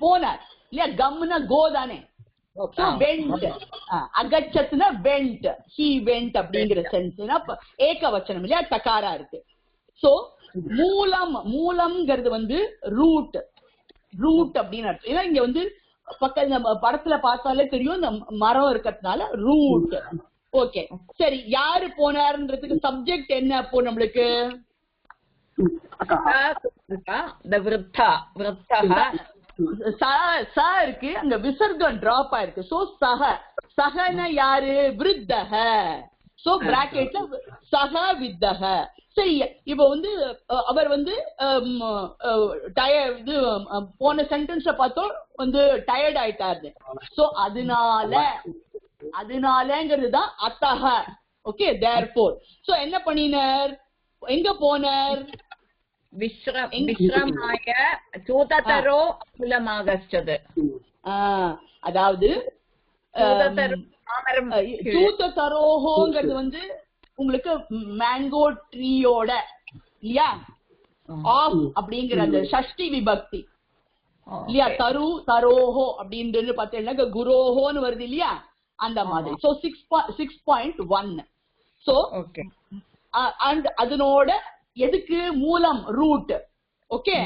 போனார் இல்லையா? கம்னா கோ தானே. வெண்ட். அகச்சத்துனா வெண்ட், ஹி வெண்ட் அப்படிங்கிற சென்ஸ்னா ஏகவச்சனம் இல்லையா? தகாரா இருக்கு. சோ மூலம்ங்கிறது வந்து ரூட் அப்படின்னு அர்த்தம். ஏன்னா இங்க வந்து பக்கத்துல நம்ம படத்துல பார்த்தாலே தெரியும் இந்த மரம் இருக்கிறதுனால ரூட். ஓகே, சரி. யாரு போனாருன்றதுக்கு சப்ஜெக்ட் என்ன அப்போ நம்மளுக்கு? இருக்கு, அங்க விசர்க்கம் டிராப் ஆயிருக்கு. சோ சகன யாரு? விருத்தக. சோ பிராக்கெட்ல சக வித்தக. சரி, இப்ப வந்து அவர் வந்து இது போன சென்டென்ஸ்ல பார்த்தோம் வந்து டயர்ட் ஆயிட்டாரு. சோ அதனால அதனாலங்கிறது தான் அத்தஹ. Okay, therefore. சோ என்ன பண்ணினார், எங்க போனார்? விஸ்ரமாய சூததரோ குலமாகச்சது. அதாவது சூததரோஹோங்கிறது வந்து உங்களுக்கு மேங்கோ ட்ரீயோட இல்லையா, ஆஃப் அப்படிங்கிற அந்த ஷஷ்டி விபக்தி இல்லையா, தரு தரோஹோ அப்படின்னு பார்த்தீங்கன்னா குரோஹோன்னு வருது இல்லையா, அந்த மாதிரி. சோ 6.1. சோ அண்ட் அதனோட எதுக்கு மூலம் ரூட். ஓகே,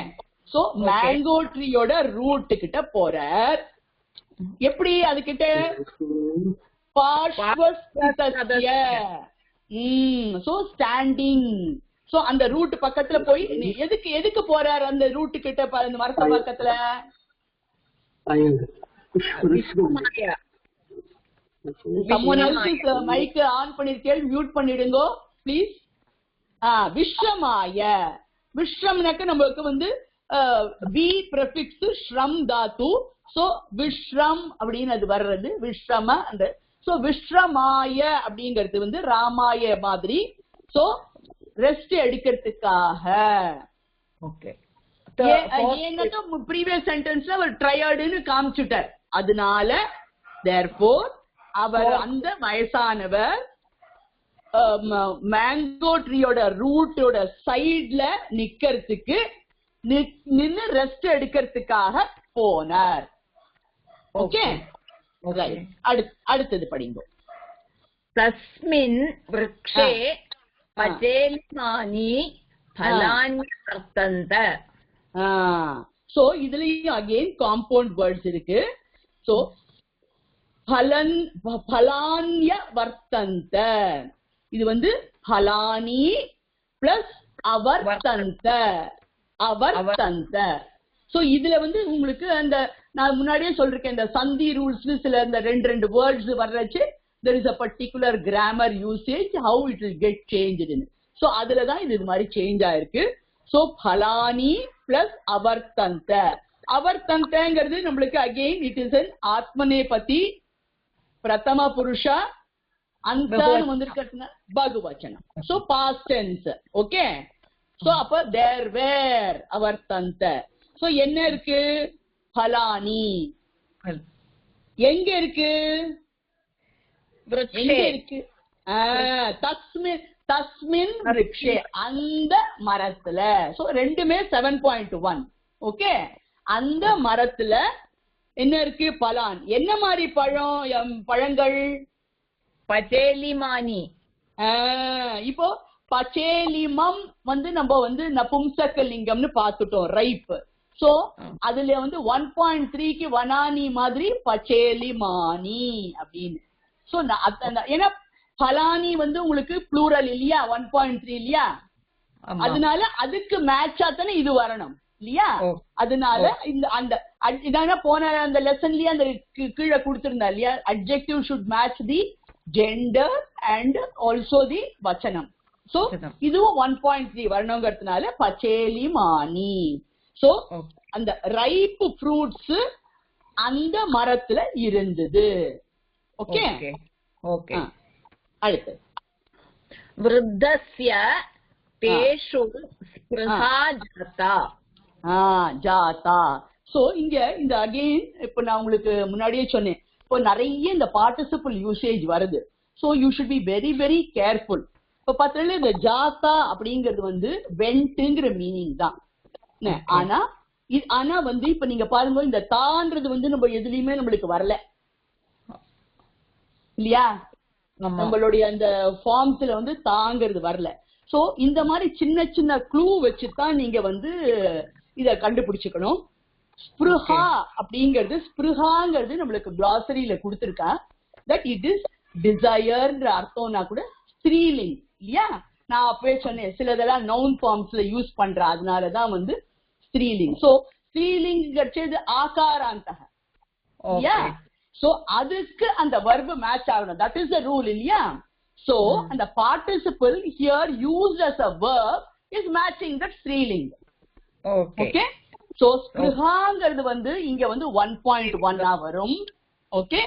சோ மேங்கோ ட்ரீயோட ரூட் கிட்ட போறார். எப்படி அதுகிட்ட சோ ஸ்டாண்டிங். சோ அந்த ரூட் பக்கத்துல போய் எதுக்கு போறார் அந்த ரூட் கிட்ட, அந்த மரத்து பக்கத்துல? மைக் ஆன் பண்ணிருக்கேன், மியூட் பண்ணிடுங்க பிளீஸ். விஸ்ரமாய, விஸ்ரம்னாக்க நம்மளுக்கு வந்து வி பிரபிக்ஸ் ஸ்ரம் தாத்து. சோ விஸ்ரம் அப்படின்னு அது வர்றது விஸ்ரம. அந்த சோ விஸ்ரமாய அப்படிங்கிறது வந்து ராமாய மாதிரி. சோ ரெஸ்ட் எடுக்கிறதுக்காக. ஓகே, ஏன்னாக்க ப்ரீவியஸ் சென்டென்ஸ்ல அவர் ட்ரையர்டுன்னு காமிச்சுட்டார். அதனால therefore அவர் அந்த வயசானவர் மேங்கோ ட்ரீயோட ரூட்டோட சைட்ல நிக்கிறதுக்கு நின்னு ரெஸ்ட் எடுக்கிறதுக்காக போனார். ஓகே, அடுத்தது படிங்க. தஸ்மின் விருக்ஷே பஜேலிமானி பலானி வர்த்தந்த. சோ இதுலயும் அகைன் காம்பவுண்ட் வேர்ட்ஸ் இருக்கு. சோ பலான்ய வர்த்தந்த, இது வந்து பலானி பிளஸ் அவர்த்தந்த. அவர்த்தந்த. சோ இதுல வந்து உங்களுக்கு அந்த நான் முன்னாடியே சொல்றேன், இந்த சந்தி ரூல்ஸ் சில இந்த ரெண்டு words வர்றச்சு there is a particular grammar usage how it will get changed in. So அதுலதான் இது மாதிரி சேஞ்ச் ஆயிருக்கு. சோ பலானி பிளஸ் அவர்த்தந்த. அவர்த்தந்தங்கிறது நம்மளுக்கு அகைன் இட் இஸ் an ஆத்மநேபதி பிரதம புருஷா அந்த வந்திருக்கிறதுனா பகுவச்சனம். So past tense. Okay, so அப்ப தேர் வேர் அவர்த்தந்த. சோ என்ன இருக்கு, பலானி எங்க இருக்கு, எங்க இருக்கு, தஸ்மின் விருக்ஷே அந்த மரத்துல. சோ ரெண்டுமே 7.1. ஓகே, அந்த மரத்துல என்ன இருக்கு, பலான். என்ன மாதிரி பழங்கள்? பச்சேலிமானி. இப்போ பச்சேலிமம் வந்து நம்ம வந்து நபும்சக லிங்கம்னு பாத்துட்டோம், ரைப். சோ அதுல வந்து 1.3க்கு வனானி மாதிரி பச்சேலிமானி அப்படின்னு. சோ ஏன்னா பலானி வந்து உங்களுக்கு ப்ளூரல் இல்லையா, 1.3 இல்லையா, அதனால அதுக்கு மேட்சா தானே இது வரணும் இல்லையா. அதனால இந்த அந்த இதான போன அந்த லெசன்லயே அந்த கீழே கொடுத்திருந்தா இல்லையா, adjective should match the gender and also தி வச்சனம். சோ இதுவும் 1.3 வரணுங்கிறதுனால பச்சேலிமானி. சோ அந்த ரைப் ஃப்ரூட்ஸ் அந்த மரத்துல இருந்தது. Okay, okay. அடுத்து விருத்தஸ்ய தேஷு ஸ்பிருஹா ஜாதா. ஜாதா. சோ இங்க இந்த அகைன் இப்ப நான் உங்களுக்கு முன்னாடியே சொன்னேன், இப்போ நிறைய இந்த பார்ட்டிசிபிள் யூசேஜ் வருது. So you should be very very careful. இப்ப பார்த்தீங்கன்னா இந்த ஜாதா அப்படிங்கிறது வந்து வெண்ட்ங்கிற மீனிங் தான். ஆனா வந்து இப்ப நீங்க பாருங்க, இந்த தான்றது வந்து நம்ம எதுலயுமே நம்மளுக்கு வரல இல்லையா, நம்மளுடைய அந்த ஃபார்ம்ஸ்ல வந்து தாங்கிறது வரல. சோ இந்த மாதிரி சின்ன சின்ன க்ளூ வச்சுதான் நீங்க வந்து இத கண்டுபிடிச்சுக்கணும். ஸ்பிருஹா அப்படிங்கிறது, ஸ்பிருஹாங்கிறது நம்மளுக்கு கிளாசரியில கொடுத்திருக்கா. தட் இட் இஸ் டிசையர்ன்ற அர்த்தம்னா கூட ஸ்திரீலிங் இல்லையா. நான் அப்பவே சொன்னேன் சிலதெல்லாம் நவுன் ஃபார்ம்ஸ்ல யூஸ் பண்ற, அதனாலதான் வந்து ஸ்திரீலிங். சோ ஸ்திரீலிங் கிடைச்சது ஆகாராந்தக இல்லையா. சோ அதுக்கு அந்த verb மேட்ச் ஆகணும். தட் இஸ் த ரூல் இல்லையா. சோ அந்த participle here used as a verb is matching that ஸ்திரீலிங். ஓகே, சோ ஸ்பிருஹாங்கிறது வந்து இங்க வந்து 1.1 வரும். ஓகே,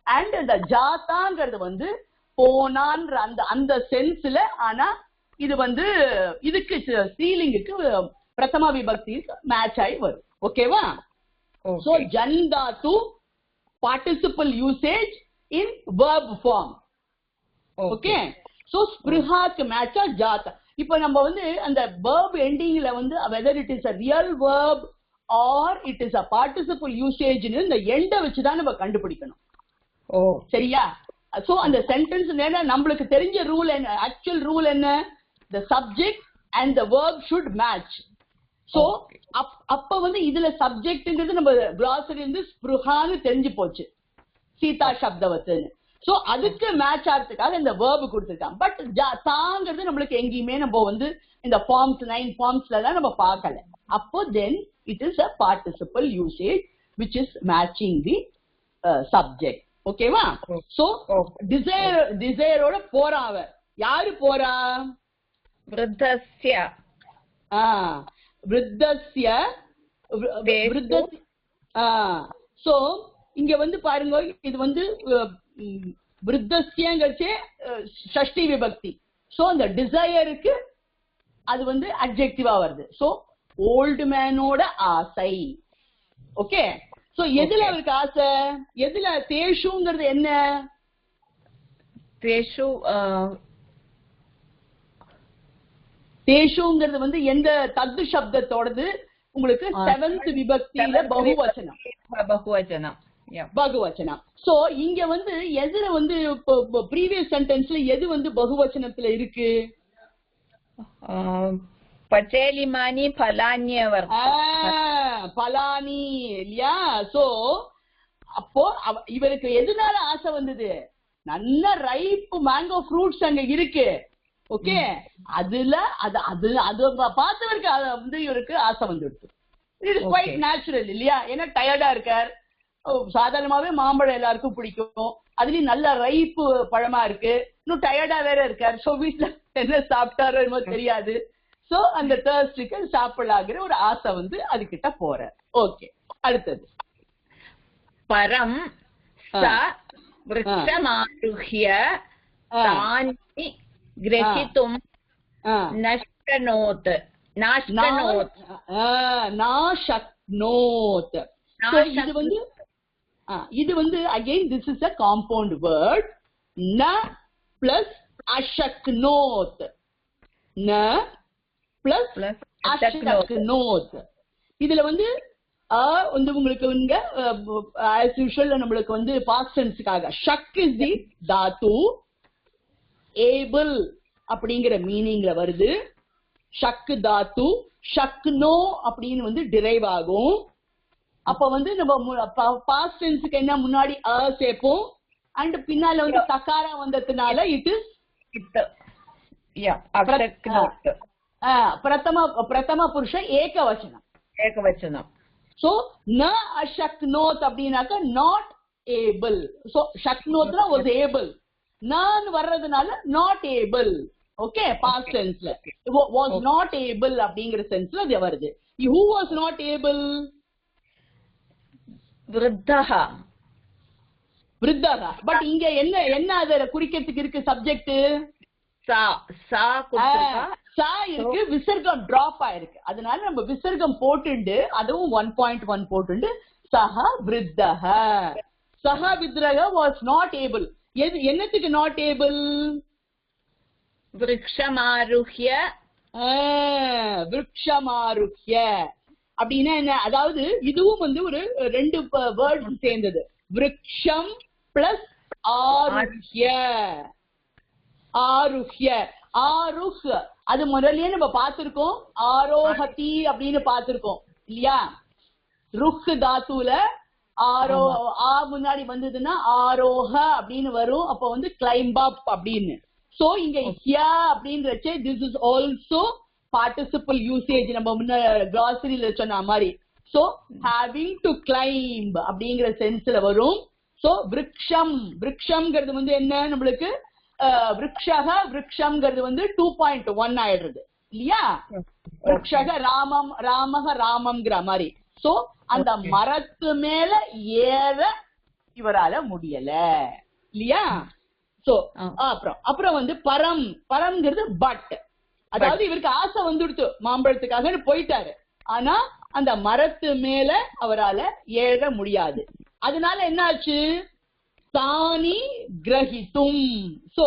அண்ட் இந்த ஜாத்தாங்கிறது வந்து போனான்ற அந்த அந்த சென்ஸ்ல, ஆனா இது வந்து இதுக்கு ஸ்ரீலிங்குக்கு பிரதமா விபக்தி மேட்ச் ஆகி வரும். ஓகேவா? சோ ஜன் தாத்து participle usage in verb form. Okay, so ஸ்பிருஹாக்கு மேட்சா ஜாத்தா. இப்ப நம்ம வந்து அந்த verb endingல வந்து whether it is a real verb or it is a participle usage ன்னு இந்த எண்ட வச்சு தான் நம்ம கண்டுபிடிக்கணும். சரியா? சோ அந்த சென்டென்ஸ் நம்மளுக்கு தெரிஞ்ச ரூல் என்ன, ஆக்சுவல் ரூல் என்ன, the subject and the verb should match. So அப்ப வந்து இதுல சப்ஜெக்ட்ங்கிறது நம்ம glossary இருந்து ஸ்பிருஹான்னு தெரிஞ்சு போச்சு, சீதா சப்தவத்துன்னு. சோ அதுக்கு மேட்ச் ஆகிறதுக்காக இந்த வேர்பு கொடுத்துருக்காங்க. பட் தாங்கிறது நம்மளுக்கு எங்கேயுமே நம்ம வந்து இந்த ஃபார்ம்ஸ் 9 ஃபார்ம்ஸ்ல எல்லாம் நம்ம பார்க்கல. அப்போ then it is a participle usage which is matching the subject. ஓகேவா? சோ டிசைரோட போறா. அவ யாரு போறா? விருத்தஸ்ய. விருத்தஸ்ய. சோ இங்க வந்து பாருங்க, இது வந்து விருத்தஸ்யங்கிறச்சே ஷஷ்டி விபக்தி. சோ அந்த டிசையருக்கு அது வந்து அட்ஜெக்டிவா வருது. சோ ஓல்டு மேனோட ஆசை. ஓகே, சோ எதுல அவருக்கு ஆசை? எதுல? தேஷுங்கிறது என்ன? தேஷுங்கிறது வந்து எந்த தத்து சப்தத்தோடது? உங்களுக்கு 7th விபக்தியில பகுவச்சனம். பகுவச்சனம். சோ இங்க வந்து எதுல வந்து ப்ரீவியஸ் சென்டென்ஸ்ல எது வந்து பகுவச்சனத்துல இருக்கு? பச்சேலிமானி பலானியவர். பலானி இல்லையா? சோ அப்போ இவருக்கு எதுனால ஆசை வந்தது? நல்ல ரைப் மேங்கோ ஃப்ரூட்ஸ் அங்க இருக்கு. ஓகே, அதுல அது பார்த்தவருக்கு வந்து இவருக்கு ஆசை வந்துடுது. இட் இஸ் குவைட் நேச்சுரல் இல்லையா? ஏன்னா டயர்டா இருக்கார். சாதாரணமாவே மாம்பழம் எல்லாருக்கும் பிடிக்கும், அதுலயும் நல்ல ரைப்பு பழமா இருக்கு, இன்னும் டயர்டா வேற இருக்காரு. சோ வீட்டுல என்ன சாப்பிட்டாரோ என்னமோ தெரியாது. சோ அந்த தர்ஸ்டுக்கு சாப்பிடலாங்கிற ஒரு ஆசை வந்து அதுகிட்ட போற. ஓகே, அடுத்தது பரம் விருட்சமாருஹ்ய தானி கிரஹிதும் நஷ்கனோத். இது வந்து again this is a compound word. ந பிளஸ் அஷக்னோத். ந பிளஸ் அஷக்னோத். இதுல வந்து வந்து உங்களுக்கு இங்க as usual நம்மளுக்கு வந்து past tenseக்காக ஷக் is the Tattva, able அப்படிங்கிற மீனிங்ல வருது. ஷக்கு தாத்து, ஷக்னோ அப்படின்னு வந்து டிரைவ் ஆகும். அப்ப வந்து நம்ம பாஸ்ட் டென்ஸ்க்கு என்ன முன்னாடி சேர்ப்போம், அண்ட் பின்னால வந்து தக்காரா வந்ததுனால இட் இஸ் பிரதம புருஷ ஏகவச்சனம். சோ ந அஷக்னோத் அப்படின்னாக்க நாட் ஏபிள். சோ ஷக்னோத்னா வாஸ் ஏபிள், நான் வர்றதுனால நாட் ஏபிள். ஓகே, பாஸ்ட் டென்ஸ்ல வாஸ் நாட் ஏபிள் அப்படிங்கிற சென்ஸ்ல அது வருது. Who was not able? விருத்தஹா. பட் இங்க என்ன அத குறிக்கிறதுக்கு இருக்கு? சப்ஜெக்ட் சா இருக்கு, விசர்க்கம் டிராப் ஆயிருக்கு. அதனால நம்ம விசர்க்கம் போட்டுண்டு அதுவும் 1.1 போட்டுண்டு சஹ விருத்தஹ. சஹ வித்ரஹ வாஸ் நாட் ஏபிள். என்னத்துக்கு நாட் ஏபிள்? விருட்சமாருஹ்ய. விருட்சமாருஹ்ய அப்படின்னா என்ன? அதாவது இதுவும் வந்து ஒரு 2 வேர்ட்ஸ் சேர்ந்தது. விருட்சம் பிளஸ் ஆருஹ்ய. ஆருஹ்ய, ஆருஹ் அது முதல்லயே நம்ம பார்த்திருக்கோம். ஆரோஹதி அப்படின்னு பார்த்திருக்கோம் இல்லையா? ருஹ் தாத்துல முன்னாடி வந்ததுன்னா ஆரோஹ அப்படின்னு வரும். அப்ப வந்து கிளைம்ப் அப் அப்படின்னு. சோ இங்க ஹியா அப்படின்றச்சே this is also participle usage. நம்ம முன்ன கிளாசரியில சொன்ன மாதிரி. சோ ஹேவிங் டு கிளைம்ப் அப்படிங்கிற சென்ஸ்ல வரும். சோ விருட்சம், விருட்சம்ங்கிறது வந்து என்ன நம்மளுக்கு? விருட்சக விருட்சம்ங்கிறது வந்து 2.1 ஆயிடுறது இல்லையா? விருட்சக ராமம், ராமக ராமம்ங்கிற மாதிரி. சோ அந்த மரத்து மேல ஏற இவரால முடியல இல்லையா. சோ அப்புறம் வந்து பரம்ங்கிறது பட், அதாவது இவருக்கு ஆசை வந்துடுத்து மாம்பழத்துக்காக போயிட்டாரு, ஆனா அந்த மரத்து மேல அவரால ஏற முடியாது. அதனால என்ன ஆச்சு, தானி கிரகித்தும். சோ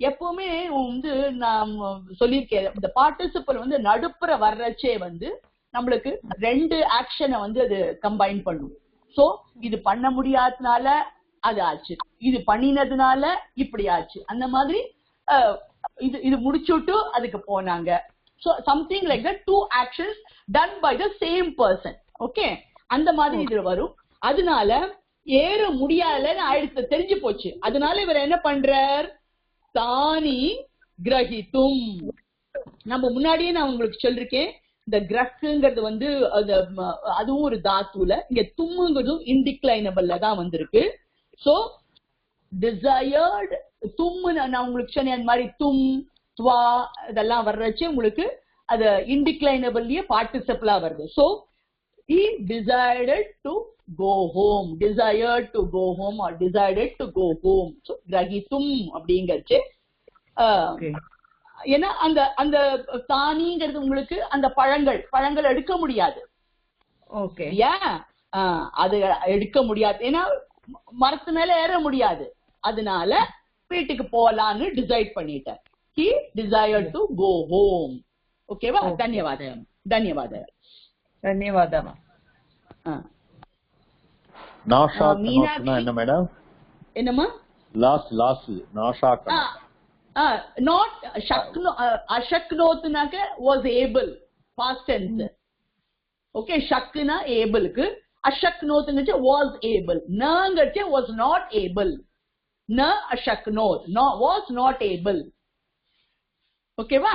எப்பவுமே வந்து நான் சொல்லியிருக்கேன், இந்த பார்ட்டிசிபல் வந்து நடுப்புற வர்றச்சே வந்து நம்மளுக்கு 2 ஆக்ஷனை வந்து அது கம்பைன் பண்ணும். சோ இது பண்ண முடியாததுனால அது ஆச்சு, இது பண்ணினதுனால இப்படி ஆச்சு, அந்த மாதிரி இது முடிச்சுட்டு அதுக்கு போனாங்க. So something like that, 2 actions done by the same person. Okay, அந்த மாதிரி இதுல வரும். அதனால ஏற முடியாதுன்னு ஆயிடுத்து, தெரிஞ்சு போச்சு. அதனால இவர் என்ன பண்றார், தானி கிரகித்தும். நம்ம முன்னாடியே நான் உங்களுக்கு சொல்லிருக்கேன், இந்த கிரக்குங்கிறது வந்து அதுவும் ஒரு தாத்துல, இங்க தும்முங்கிறதும் இன்டிக்ளைனபிள்ல தான் வந்திருக்கு. சோ டிசையர்டு தும்மு, நான் உங்களுக்கு சொன்னேன் அந்த மாதிரி தும் துவா இதெல்லாம் வர்றச்சு உங்களுக்கு அது இன்டிக்ளைனபிள்லயே பார்ட்டிசிபிளா வருது. So he decided to go home, desired to go home or decided to go home. So கிரகித்தும் அப்படிங்கறச்சு ஏன்னா அந்த அந்த தானிங்கிறது உங்களுக்கு அந்த பழங்கள் எடுக்க முடியாது. ஓகே, அது எடுக்க முடியாது, ஏன்னா மரத்து மேல ஏற முடியாது. அதனால வீட்டுக்கு போலான்னு டிசைட் பண்ணிட்டார். He desired to go home. ஓகேவா? தன்யவாதம். தன்யவாதம். தன்யவாதம். என்ன மேடம்? என்னம்மா? லாஸ் நாஷாக். Not ashaknotனாக்க was able, past tense. Okay, shakna able க்கு, ashaknotங்கச்சு was able, naங்கச்சு was not able. Na ashaknot, no was not able. ஓகேவா?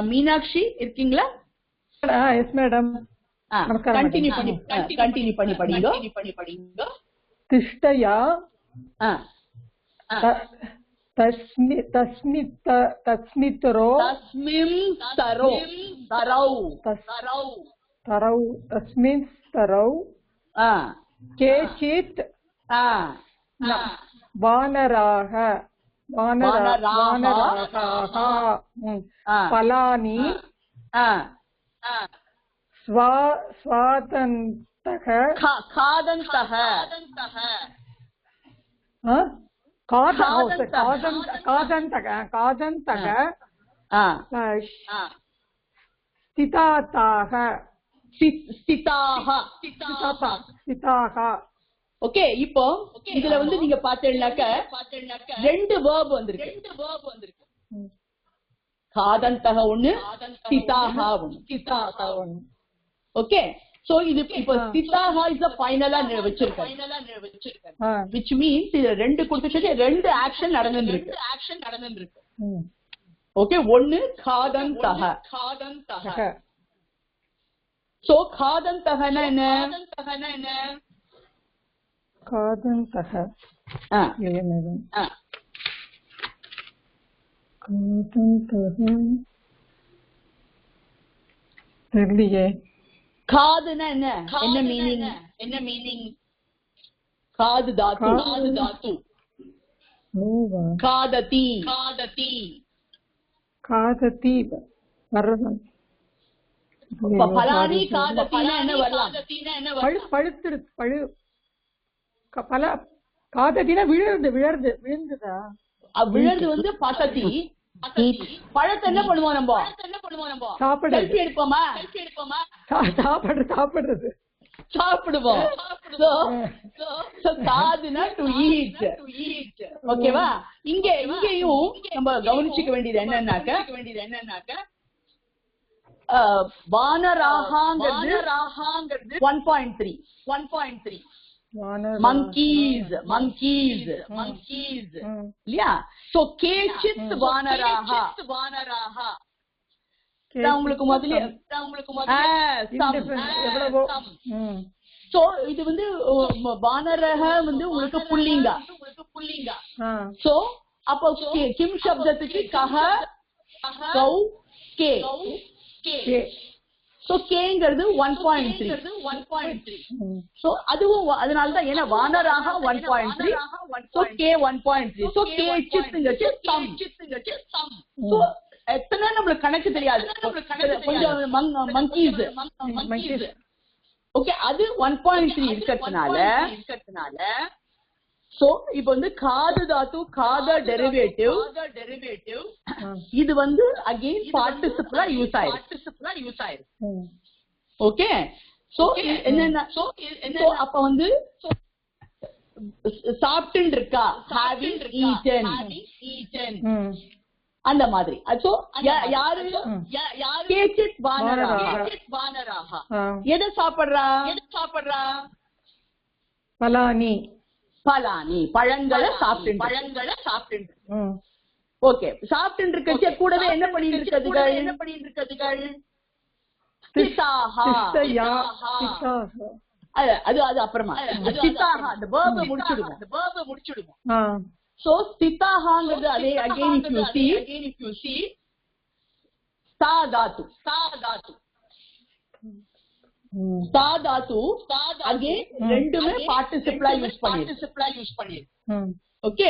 மீனாட்சி இருக்கீங்களா? Yes madam. கண்டினியூ பண்ணி படிங்க. திஷ்டயா தஸ்மித்தரோ தஸ்மின் தரௌ கேச்சித் வானராக பலானி ஸ்வாதந்தக ஓகே, இப்போ இதுல வந்து நீங்க பாத்தீங்கன்னாக்க 2 verb வந்திருக்கு. காதந்தக ஒண்ணு, ஸ்திதாஹா ஒண்ணு. ஓகே, சோ இது இப்போ ஸ்திதாஹா இஸ் தி ஃபைனலா வச்சிருக்காங்க, which means இது 2 கொடுத்துட்டு 2 ஆக்ஷன் நடந்துருக்கு. ஓகே, ஒண்ணு காதந்தக. சோ காதந்தகனா என்ன? காதந்தக தெரியலையே. காதுனா என்ன? என்ன மீனிங்? காது தாத்து. காததி வர்றதான். பலானி காதத்தினா என்ன வரலாம்? காதத்தினா விழுந்ததா? விழுந்து வந்து பசதி. பழத்தை என்ன பண்ணுவோம் நம்ம? சாப்பிடுறது. எடுப்போமா? சாப்பிடுவோம். காதுனா டு ஈட். ஓகேவா? இங்கேயும் நம்ம கவனிச்சுக்க வேண்டியது என்னன்னாக்க வானராகாங்கிறது 1.3 monkeys இல்லையா? சோ கேச்சித் வானராஹா. உங்களுக்கு முதல்ல சோ இது வந்து வானரஹ வந்து உங்களுக்கு புல்லிங்கா. சோ அப்போ கிம் சப்தத்துக்கு கஹ கௌ கே. சோ கேங்கிறது 1.3. சோ அதுவும் அதனாலதான் ஏன்னா வானராக 1.3, சோ கே 1.3, சோ கே சித்துங்கிறது சம். சோ எத்தனை நம்மளுக்கு கணக்கு தெரியாது, கொஞ்சம் மங்கீஸ். ஓகே, அது 1.3 இருக்கிறதுனால சோ இப்ப வந்து காது தாத்து காத டெரிவேட்டிவ் இது வந்து அகைன் பார்ட்டிசிபிளா யூஸ் ஆயிருக்கு. ஓகே, சோ என்னன்னா அப்ப வந்து சாப்பிட்டு இருக்கா, ஹேவிங் ஈட்டன் அந்த மாதிரி. சோ யாரு கேச்சித் வானராக எதை சாப்பிடுறா? பலானி பழங்களை சாப்பிட்டு. ஓகே, சாப்பிட்டு இருக்க கூடவே என்ன பண்ணிட்டு இருக்கிறதுகள்? அது அப்புறமா சித்தாஹா அந்த verb முடிச்சிடுவோம். சோ சித்தாஹாங்கிறது அதே again if you see சாதாத்து again ரெண்டுமே பார்ட்டிசிபிளா யூஸ் பண்ணிருக்கு. ஓகே,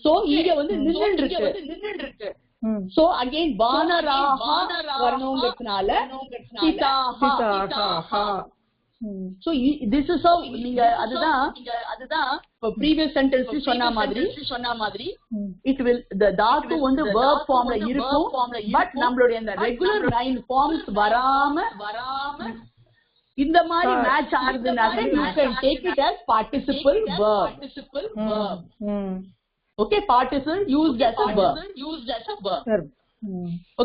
சோ இங்க வந்து நின்னு இருக்கு. சோ அகைன் வானராஹா வரணும்ங்கிறதுனால சிதாஹா. So this is how நீங்க அதுதான் previous sentence சொன்ன மாதிரி it will the dhatu வந்து verb formல இருக்கும், பட் நம்மளுடைய அந்த ரெகுலர் 9 forms வராம இந்த மாதிரி match ஆகுதுனால you can take it as participle verb. Okay, participle used as a verb.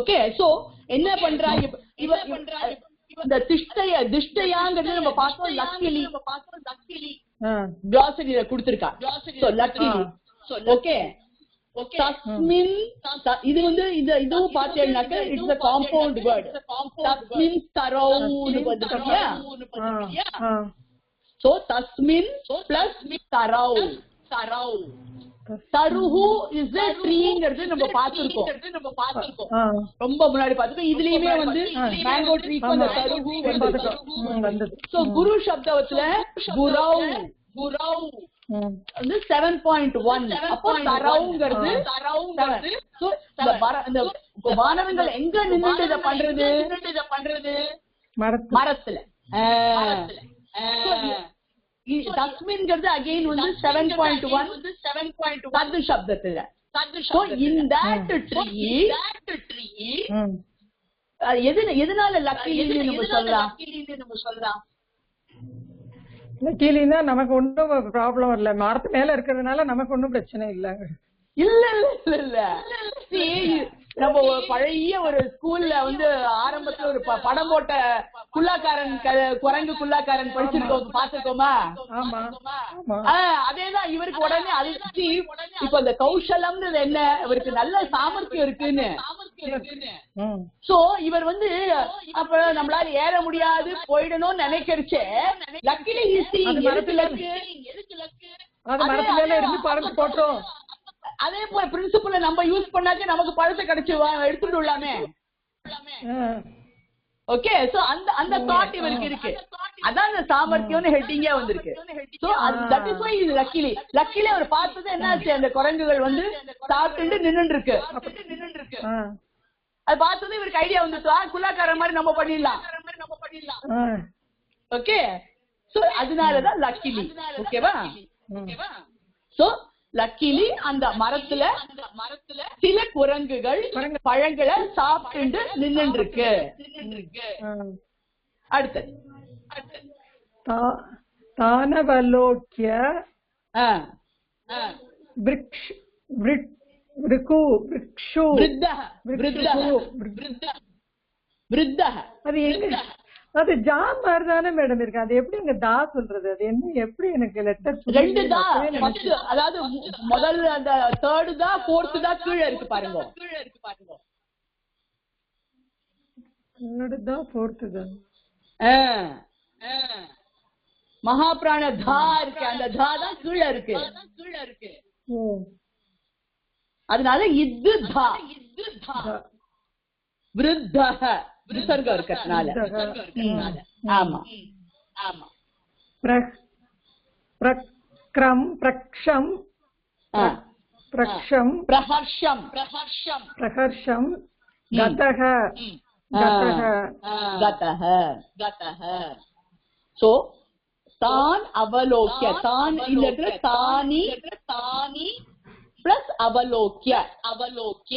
Okay, so என்ன பண்றா இந்த திஷ்டயாங்கிறது நம்ம பார்த்தோம், luckily glossary கொடுத்திருக்கா. So luckily, okay, தஸ்மின் இது வந்து இதுவும் பார்த்தேன்னாக்க இட்ஸ் a compound word. தஸ்மின் தரவுன்னு வந்துட்டோம்யா. So தஸ்மின் பிளஸ் தரவு. தருஹு இஸ் a ட்ரீங்கிறது நம்ம பார்த்திருக்கோம், ரொம்ப முன்னாடி பார்த்திருக்கோம். இதுலயுமே வந்து மேங்கோ ட்ரீக்கு அந்த தருஹு வந்தது. சோ குரு சப்தத்துல குரவ் வந்து 7.1. அப்போ தரவுங்கிறது சோ இந்த வானரங்கள் எங்க நின்று இத பண்றது? மரத்துல. தஸ்மின்ங்கிறது அகைன் வந்து 7.1 தத்து சப்தத்துல. So in that tree எதனால லக்கிலின்னு நம்ம சொல்லலாம்? லக்கிலின்னா நமக்கு ஒன்றும் ப்ராப்ளம் இல்ல, மரத்து மேல இருக்கிறதுனால நமக்கு ஒன்றும் பிரச்சனை இல்ல. நம்ம பழைய ஒரு ஸ்கூல்ல வந்து ஆரம்பத்துல ஒரு படம் போட்ட குல்லாக்காரன் குரங்கு குல்லாக்காரன் படிச்சிருக்கோம், பாத்துருக்கோமா? அதேதான் இவருக்கு உடனே அதிர்ச்சி. இப்ப இந்த கௌசலம்ன்றது என்ன, இவருக்கு நல்ல சாமர்த்தியம் இருக்குன்னு. சோ இவர் வந்து அப்ப நம்மளால ஏற முடியாது போயிடணும்னு நினைக்கிறச்சே லக்கிலி மரத்துல இருந்து பறந்து போட்டோம். அதே போல பிரின்சிபல் நம்ம யூஸ் பண்ணாக்க நமக்கு பழத்தை கிடைச்சு எடுத்துட்டு விடலாமே. ஓகே, சோ அந்த தாட் இவருக்கு இருக்கு. அதான் அந்த சாமர்த்தியம்னு ஹெட்டிங்கே வந்திருக்கு. சோ தட் இஸ் வை இது லக்கிலி அவர் பார்த்தது என்னாச்சு, அந்த குரங்குகள் வந்து சாப்பிட்டு நின்று இருக்கு. அது பார்த்தது இவருக்கு ஐடியா வந்துட்டா குல்லாக்கார மாதிரி நம்ம பண்ணிடலாம். ஓகே, சோ அதனாலதான் லக்கிலி. ஓகேவா? சோ லக்கிலி அந்த மரத்துல சில குரங்குகள் பழங்களை சாப்பிட்டு நின்று இருக்கு. அடுத்தது தானவலோக்கிய அது எங்க, அது ஜா மாதிரி தானே மேடம் இருக்கு, அது எப்படி எங்க தா சொல்றது? அது என்ன, எப்படி எனக்கு லெட்டர்? ரெண்டு தான், அதாவது முதல்ல அந்த தேர்டு தான் ஃபோர்த்து தான் கீழே இருக்கு பாருங்க. தேர்டு தான் ஃபோர்த்து தான். மகாபிராண தா இருக்கு, அந்த தா தான் கீழே இருக்கு. அதனால இது தா விருத்தஹ விசர்கம் இருக்கிறதுனால. ஆமா ஆமா. பிரக்ரம் பிரக்ஷம் பிரக்ஷம் பிரஹர்ஷம் பிரஹர்ஷம் கதஹ கதஹ கதஹ கதஹ. சோ தான் அவலோக்ய, தான் இந்த இடத்துல தானி தானி பிளஸ் அவலோக்ய அவலோக்ய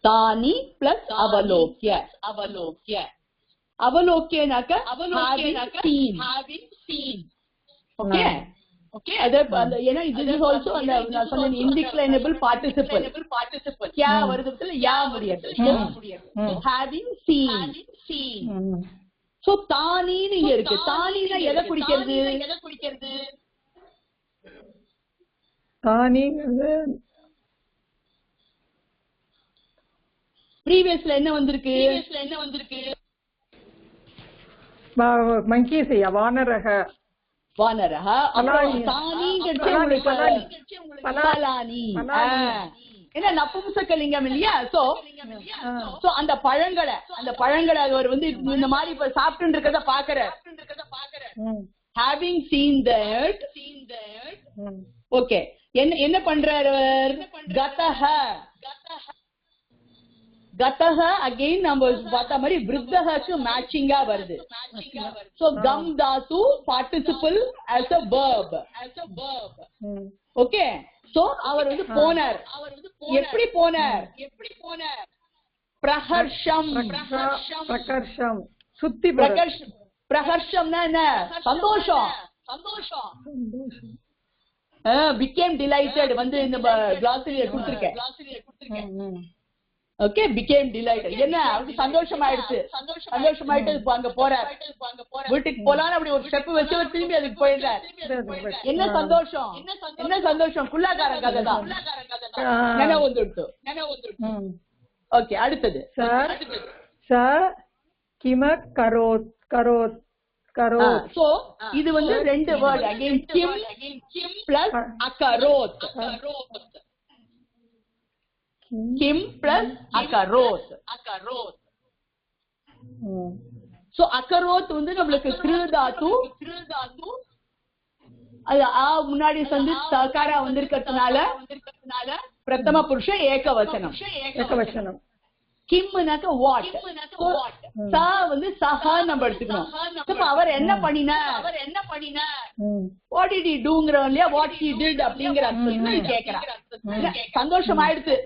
தானி பிளஸ் அவலோக்ய அவலோக்ய. அவலோக்யனாக்க having seen. Okay okay. அது ஏன்னா இது இஸ் ஆல்சோ அந்த நான் சொன்ன இன்டிக்ளைனபிள் பார்ட்டிசிபிள் क्या வருதுல யா முடியாது. having seen. சோ தானின்னு இங்க இருக்கு. தானினா எதை குறிக்கிறது? தானி ப்ரீவியஸ்ல என்ன வந்திருக்கு? மங்கி செய்ய வானரக வானரக. தானிங்கிறது உங்களுக்கு பலானி. ஏன்னா நபும்சகலிங்கம் இல்லையா? சோ அந்த பழங்களை அவர் வந்து இந்த மாதிரி இப்ப சாப்பிட்டு இருக்கிறத பாக்குற. having seen that. ஓகே. என்ன பண்றாரு? கதஹ கதஹ அகைன் நம்ம பார்த்த மாதிரி விருத்தஹக்கு மேட்சிங்கா வருது. சோ கம் தாத்து participle as a verb. Okay. So அவர் வந்து போனார். எப்படி போனார்? பிரஹர்ஷம் பிரகர்ஷம் சுத்தி பிரஹர்ஷம்னா என்ன? சந்தோஷம். became delighted வந்து இந்த glossary கொடுத்திருக்கேன். ஓகே. became delighted என்ன? அவருக்கு சந்தோஷமாயிடுச்சு. இப்ப அங்க போறார். வீட்டுக்கு போலான்னு அப்படி ஒரு ஸ்டெப் வச்சு திரும்பி அதுக்கு போயிடுறார். என்ன சந்தோஷம்? குல்லாக்காரன் கதை தான். நினைவு வந்துடுத்து. ஓகே. அடுத்தது கிம கரோத் கரோத் கரோத். சோ இது வந்து ரெண்டு வேர்ட் அகைன் கிம் பிளஸ் அகரோத். கிம் பிளஸ் அகரோத். சோ அகரோத் வந்து நம்மளுக்கு கிருதாத்து. அது முன்னாடி வந்து சகாரா வந்திருக்கிறதுனால பிரதம புருஷ ஏகவசனம். கிம்னாக்க வாட். சா வந்து சஹா நம்ம எடுத்துக்கணும். இப்ப அவர் என்ன பண்ணினார்? வாட் டிட் ஹி டூங்கறோம் இல்லையா? வாட் ஹி டிட் அப்படிங்கற அர்த்தத்துல கேக்குறான்.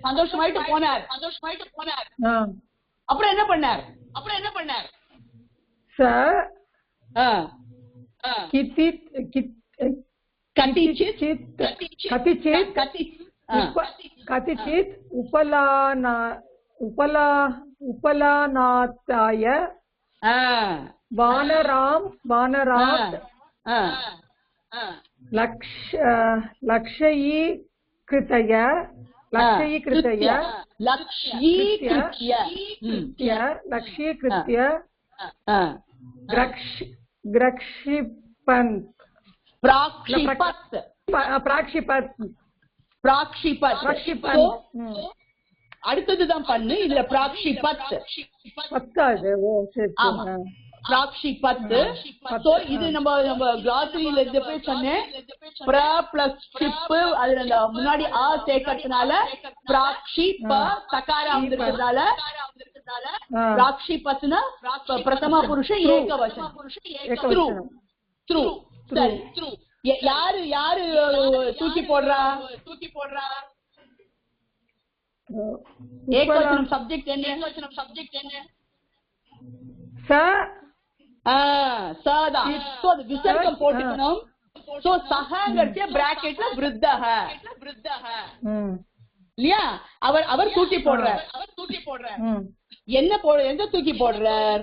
சந்தோஷமாயிட்டு போனார். அப்புறம் என்ன பண்ணார்? கதிச்சித் उपलानाताय वानरात् लक्षयीकृत्य प्राक्षिपत् அடுத்ததுதான் பண்ணு. இதுல பிராக்ஷிபத் இது நம்ம கிளாசரியில இருந்து போய் சொன்னேன். பிர பிளஸ் ஷிப் அதுல அந்த முன்னாடி ஆ சேர்க்கறதுனால பிராக்ஷிப சகாரா வந்திருக்கிறதுனால பிராக்ஷிபத்னா பிரதம புருஷ ஏகவசனம். த்ரூ. சரி. யாரு தூக்கி போடுறா? ஏகவசனம் சப்ஜெக்ட் என்ன? சதான். சோ அது விசர்க்கம் போட்டுக்கணும். சோ சஹங்கர்ச்ச பிராக்கெட்ல விருத்தஹ இல்லையா? அவர் தூக்கி போடுறார். என்ன எங்க தூக்கி போடுறார்?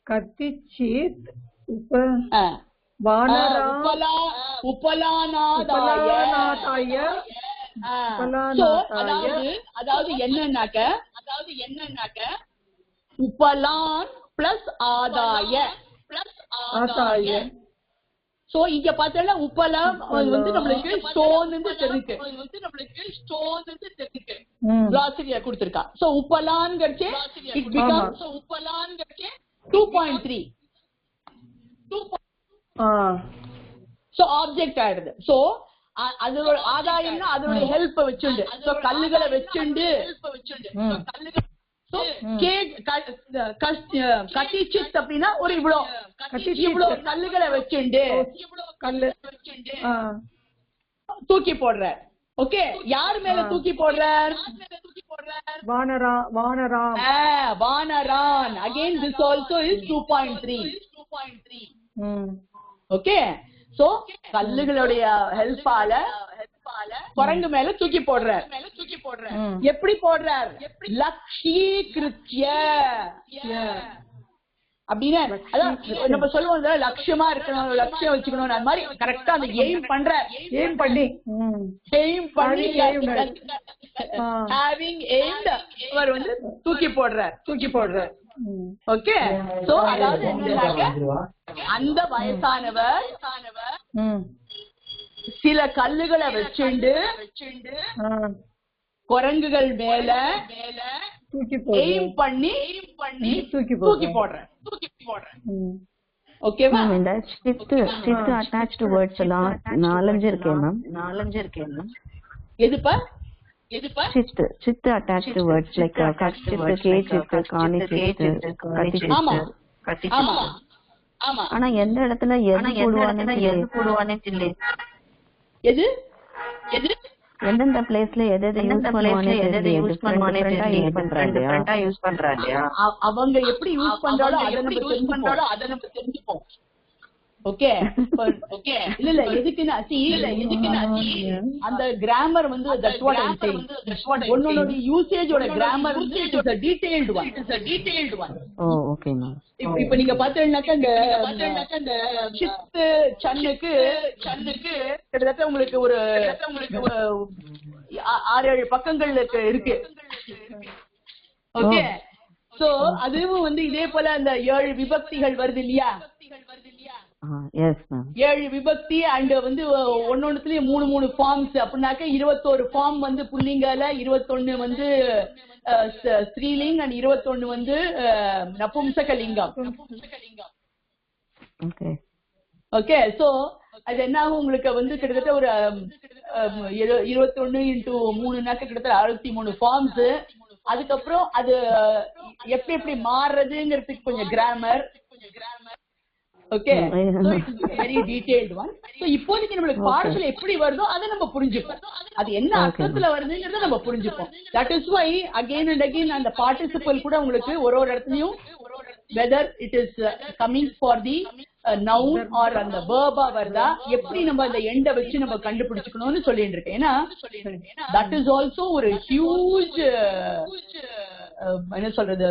கதிச்சித் உபலானாதாய. அதாவது என்னன்னாக்க உபலான் பிளஸ் ஆதாய. சோ இங்க பார்த்தா உப்பலாம் வந்து நம்மளுக்கு ஸ்டோன் தெரியுது, கிளாஸரியா கொடுத்திருக்கா. சோ உப்பலான்ங்கறச்சே இட் பிகம்ஸ் 2.3. சோ ஆப்ஜெக்ட் ஆயிடுது. சோ அதோட ஆதாயம்னா அதோட ஹெல்ப் வச்சுண்டு, சோ கல்லுகளை வச்சுண்டு கட்டிச்சித் அப்படின்னா ஒரு இவ்வளோ கல்லுகளை வச்சுண்டு தூக்கி போடுற. ஓகே, யாரு மேல தூக்கி போடுறார்? வானரான். Again this also is 2.3. Okay, so கல்லுகளுடைய ஹெல்ப்பால குரங்கு மேல தூக்கி போடுறார். எப்படி போடுறார்? லட்சியகிருத்ய அப்படின்னா அதான் நம்ம சொல்லுவோம் லட்சியமா இருக்கணும், லட்சியம் வச்சுக்கணும், அந்த மாதிரி கரெக்டா அந்த எய்ம் பண்ணி ஹேவிங் எய்ம்ட் அவர் வந்து தூக்கி போடுறார். ஓகே, சோ அதாவது அந்த வயசானவர் சில கல்லுகளை வச்சுண்டு குரங்குகள் மேல எய்ம் பண்ணி தூக்கி போடுறேன். ஓகேவா? இந்த சித்து அட்டாச்ட் வேர்ட்ஸ் எல்லாம் 4 இருக்கேன் மேம். எதுப்பா சித்து அட்டாச்ட் வேர்ட்ஸ் லைக் கச்சித்து, கேச்சித்து, காணிச்சித்து, கட்டிச்சித்து. ஆமா, ஆனா எந்த இடத்துல எது போடுவானே தெரியல. எந்தெந்த பிளேஸ்ல எது யூஸ் பண்ணுவானே டிஃபரெண்டா யூஸ் பண்றாங்க. அவங்க எப்படி யூஸ் பண்றாலும் அதை நம்ம தெரிஞ்சுப்போம். ஓகே, இல்ல எதுக்குன்னா அந்த கிராமர் வந்து that's what I am saying. ஒன்னோட யூசேஜோட கிராமர் வந்து it is a detailed one. Oh okay ma'am. இப்ப நீங்க பாத்தீங்கன்னாக்க இந்த சித்து சன்னுக்கு கிட்டத்தட்ட உங்களுக்கு ஒரு 6-7 பக்கங்கள் இருக்கு. ஓகே, சோ அதுவும் வந்து இதே போல அந்த 7 விபக்திகள் வருது இல்லையா? 7 விபக்தி அண்ட் வந்து ஒன்னொன்னுலயும் 3 ஃபார்ம்ஸ் அப்படின்னாக்க 21 ஃபார்ம் வந்து புல்லிங்கால, 21 வந்து ஸ்ரீலிங் அண்ட் 21 வந்து நபும்சகலிங்கம். ஓகே, சோ அது என்ன ஆகும் உங்களுக்கு வந்து கிட்டத்தட்ட ஒரு 21 into 3னாக்க கிட்டத்தட்ட 63 ஃபார்ம்ஸ். அதுக்கப்புறம் அது எப்படி மாறுறதுங்கிறதுக்கு கொஞ்சம் grammar. Okay, very detailed one. So இப்போதைக்கு நம்மளுக்கு பாடத்துல எப்படி வருதோ அதை நம்ம புரிஞ்சுப்போம், அது என்ன அர்த்தத்துல வருதுங்கிறத நம்ம புரிஞ்சுப்போம். That is why again and again அந்த பார்ட்டிசிபிள் கூட உங்களுக்கு ஒரு இடத்துலயும் whether it is coming for the noun or அந்த வேர்பா வருதா, எப்படி நம்ம அந்த எண்டை வச்சு நம்ம கண்டுபிடிச்சுக்கணும்னு சொல்லிட்டு இருக்கேன். ஏன்னா தட் இஸ் ஆல்சோ ஒரு ஹியூஜ் என்ன சொல்றது,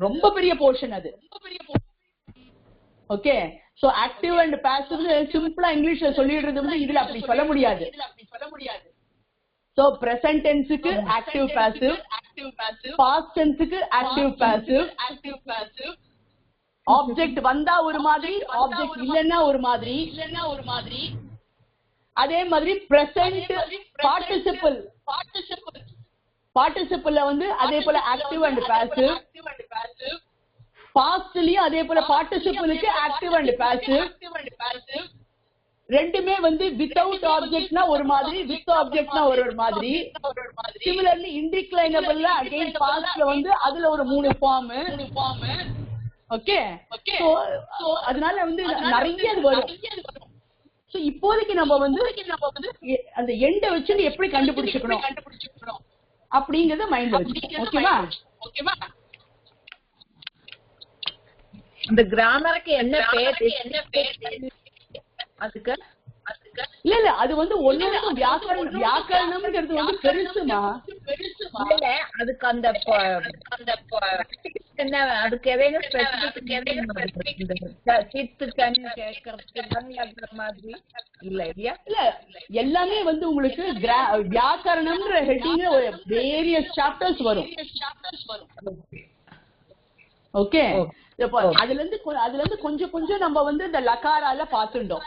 ரொம்ப பெரிய போர்ஷன் அது. Okay, so active and passive சிம்பிளா இங்கிலீஷ்ல சொல்லிடுறது வந்து இதுல அப்படி சொல்ல முடியாது. சோ பிரசன்ட் டென்ஸுக்கு ஆக்டிவ் பாசிவ், பாஸ்ட் டென்ஸுக்கு ஆக்டிவ் பாசிவ், ஆப்ஜெக்ட் வந்தா ஒரு மாதிரி, ஆப்ஜெக்ட் இல்லன்னா ஒரு மாதிரி. அதே மாதிரி பிரசன்ட் பார்ட்டிசிபிள் வந்து அதே போல ஆக்டிவ் அண்ட் பாசிவ். பாஸ்ட்லயும் அதே போல பார்ட்டிசிபிளுக்கு ஆக்டிவ் அண்ட் பாசிவ். ரெண்டுமே வந்து வித்தவுட் ஆப்ஜெக்ட்னா ஒரு மாதிரி, வித் ஆப்ஜெக்ட்னா ஒரு மாதிரி. சிமிலர்லி இன்டிக்ளைனபிள்ல அகைன் பாஸ்ட்ல வந்து அதுல ஒரு 3 ஃபார்ம். ஓகே, அதனால வந்து நிறைய வரும். சோ இப்போதைக்கு நம்ம வந்து அந்த எண்டை வச்சு எப்படி கண்டுபிடிச்சுக்கணும் அப்படிங்கறத மைண்ட்ல வச்சுக்கோங்க. ஓகேவா? இந்த கிராமருக்கு என்ன பேர்? அதுக்கு இல்ல அது வந்து ஒன்னொன்னு வியாக்கரணம்ங்கிறது வந்து பெருசுமா. அதுக்கு அந்த என்ன அதுக்கு எதையும் மாதிரி இல்ல இல்லையா? இல்ல எல்லாமே வந்து உங்களுக்கு வியாக்கரணம்ன்ற ஹெட்டிங் வேரியஸ் சாப்டர்ஸ் வரும். ஓகே, அதுல இருந்து கொஞ்சம் கொஞ்சம் நம்ம வந்து இந்த லகாரால பாத்துட்டோம்.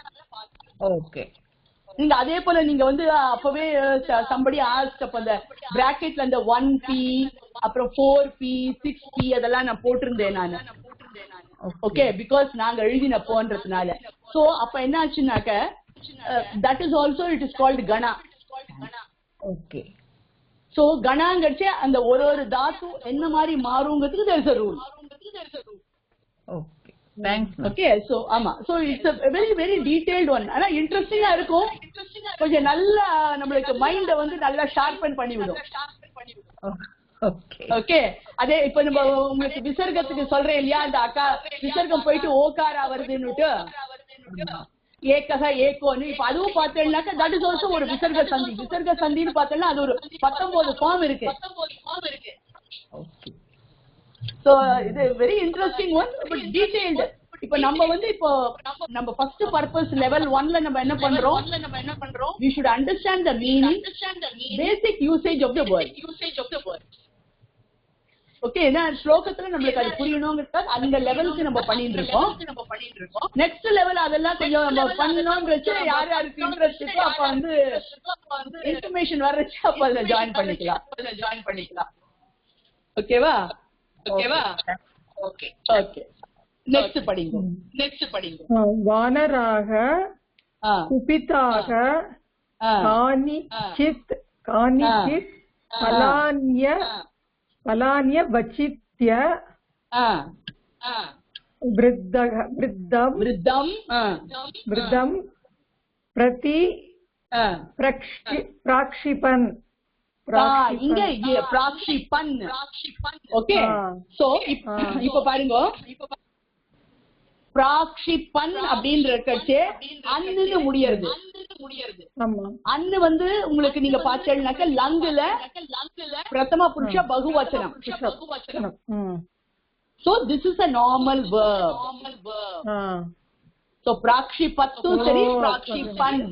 ஓகே. நீங்க அதே போல நீங்க வந்து அப்பவே somebody asked அப்ப அந்த பிராக்கெட்ல அந்த 1p அப்புறம் 4p 6p அதெல்லாம் நான் போட்டிருந்தேன் நானு. ஓகே, பிகாஸ் நாங்க எழுதின போன்றதுனால. சோ அப்ப என்ன ஆச்சுனாக்க that is also it is called gana. Okay. So கணாங்கச்சே அந்த ஒரு தாத்து என்ன மாதிரி மாறுங்கிறதுக்கு there is a rule. Okay, thanks. Okay, so ஆமா, so it's a very very detailed one. ஆனா இன்ட்ரஸ்டிங்கா இருக்கும், கொஞ்சம் நல்லா நம்மளுக்கு மைண்ட வந்து நல்லா ஷார்பன் பண்ணி விடும். ஓகே. ஓகே, அதே இப்ப நம்ம உங்களுக்கு விசர்க்கத்துக்கு சொல்றேன் இல்லையா, அந்த அக்கா விசர்க்கம் போயிட்டு ஓகாரா வருதுன்னுட்டு ஏகக ஏகோன்னு, இப்ப அதுவும் பார்த்தேன்னாக்க தட் இஸ் ஆல்சோ ஒரு விசர்க சந்தி. விசர்க சந்தின்னு பார்த்தோம்னா அது ஒரு 19 ஃபார்ம் இருக்கு. சோ இது very interesting one, but detailed. இப்ப நம்ம வந்து இப்போ நம்ம ஃபர்ஸ்ட் பர்பஸ் லெவல் 1ல நம்ம என்ன பண்றோம், we should understand the meaning, basic usage of the word. Okay, ஏன்னா ஸ்லோகத்துல நம்மளுக்கு அது புரியணுங்கிறதுக்காக அந்த லெவலுக்கு நம்ம பண்ணிட்டு இருக்கோம். நெக்ஸ்ட் லெவல் அதெல்லாம் கொஞ்சம் நம்ம பண்ணணும்ங்கிறச்சு யார் யாருக்கு இன்ட்ரெஸ்ட் இருக்கோ அப்ப வந்து இன்ஃபர்மேஷன் வர்றச்சு அப்ப அதுல ஜாயின் பண்ணிக்கலாம். ஓகேவா? ஓகே. நெக்ஸ்ட் படிங்க. வானராக குபிதாக காணிச்சித் பலான்ய வச்சித்ய விருத்தம் பிரதி பிராக்ஷிபன். இங்க பிராக்ஷிபன். ஓகே, சோ இப்ப பாருங்க, பிராக்ஷிபன் அப்படின்ற கட்சி அன்னு முடியறது. அன்னு வந்து உங்களுக்கு நீங்க பார்த்தீங்கன்னாக்க லங்குல பிரதம புருஷ பகுவச்சனம். So this is a normal verb. So பிராக்ஷிபத்து சரி, பிராக்ஷிபன்.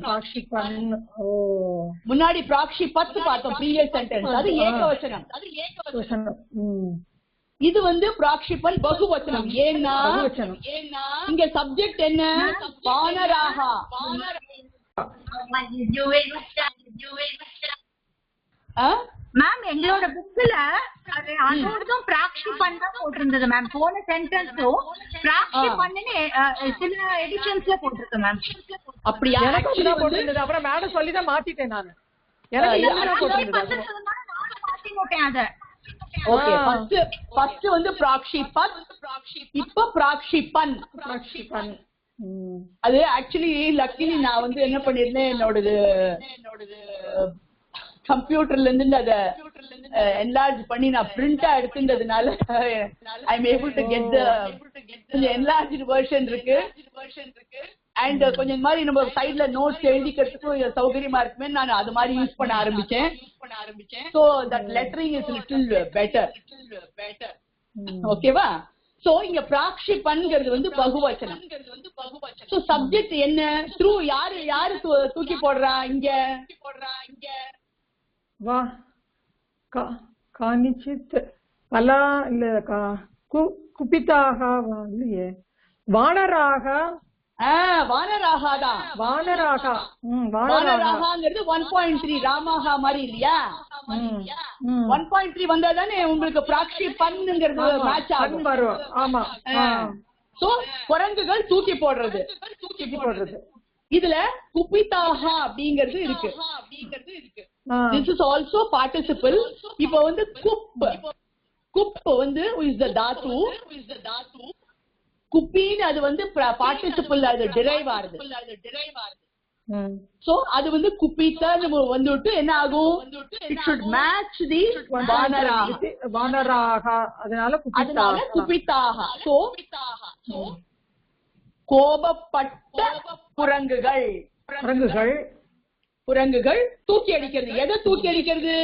முன்னாடி பிராக்ஷிபத்து பார்த்தோம் ப்ரீவியஸ் சென்டென்ஸ், அது ஏகவச்சனம். இது வந்து பிராக்ஷிபன் பகுவச்சனம். ஏன்னா இங்க சப்ஜெக்ட் என்ன, வானராகா. மேம் எங்களோட புக்ல அதோடதும் பிராக்ஷிபன் தான் போட்டிருந்தது மேம். போன சென்டென்ஸும் பிராக்ஷிபன்னு சில எடிஷன்ஸ்ல போட்டிருக்கு மேம். அப்படியா? போட்டிருந்தது, அப்புறம் மேடம் சொல்லி தான் மாத்திட்டேன் நானு. எனக்கு மாட்டேன் அத. ஓகே, ஃபர்ஸ்ட் வந்து பிராக்ஷிபன், இப்ப பிராக்ஷிபன். அது ஆக்சுவலி லக்கிலி நான் வந்து என்ன பண்ணிருந்தேன், என்னோடது கம்ப்யூட்டர்ல இருந்து அத என்லார்ஜ் பண்ணி நான் பிரிண்டா எடுத்துட்டதுனால I am able to get the enlarged version இருக்கு. அண்ட் கொஞ்சம் மாதிரி நம்ம சைட்ல நோட்ஸ் எழுதிக்கிறதுக்கும் சௌகரியமா இருக்குமே, நான் அது மாதிரி யூஸ் பண்ண ஆரம்பிச்சேன். So that lettering is little better. ஓகேவா? சோ இங்க பிராக்ஷிபன்ங்கிறது வந்து பகுவச்சனம். சோ சப்ஜெக்ட் என்ன, த்ரூ யாரு தூக்கி போடுறா இங்க? வா காணிச்சித் பலா இல்ல குபிதாக இல்லையே, வானராக. வானராகா தான். வானராகாங்கிறது 1.3 ராமாகா மாதிரி இல்லையா? 1.3 வந்தா தானே உங்களுக்கு பிராக்ஷிபன்ங்கிறது மேட்ச் ஆகும். ஆமா. சோ குரங்குகள் தூக்கி போடுறது. இதுல குபிதாக அப்படிங்கிறது இருக்கு. This is also participle. இப்ப வந்து குப் வந்து is the dhatu. குப்பின்னு அது வந்து பார்ட்டிசிபிள், அது டிரைவ் ஆகுது. சோ அது வந்து குப்பித்தா நம்ம வந்துட்டு என்ன ஆகும், இட் should match the வானராக. அதனால குபிதாக. சோ கோபப்பட்ட குரங்குகள் தூக்கி அடிக்கிறது. எதை தூக்கி அடிக்கிறது?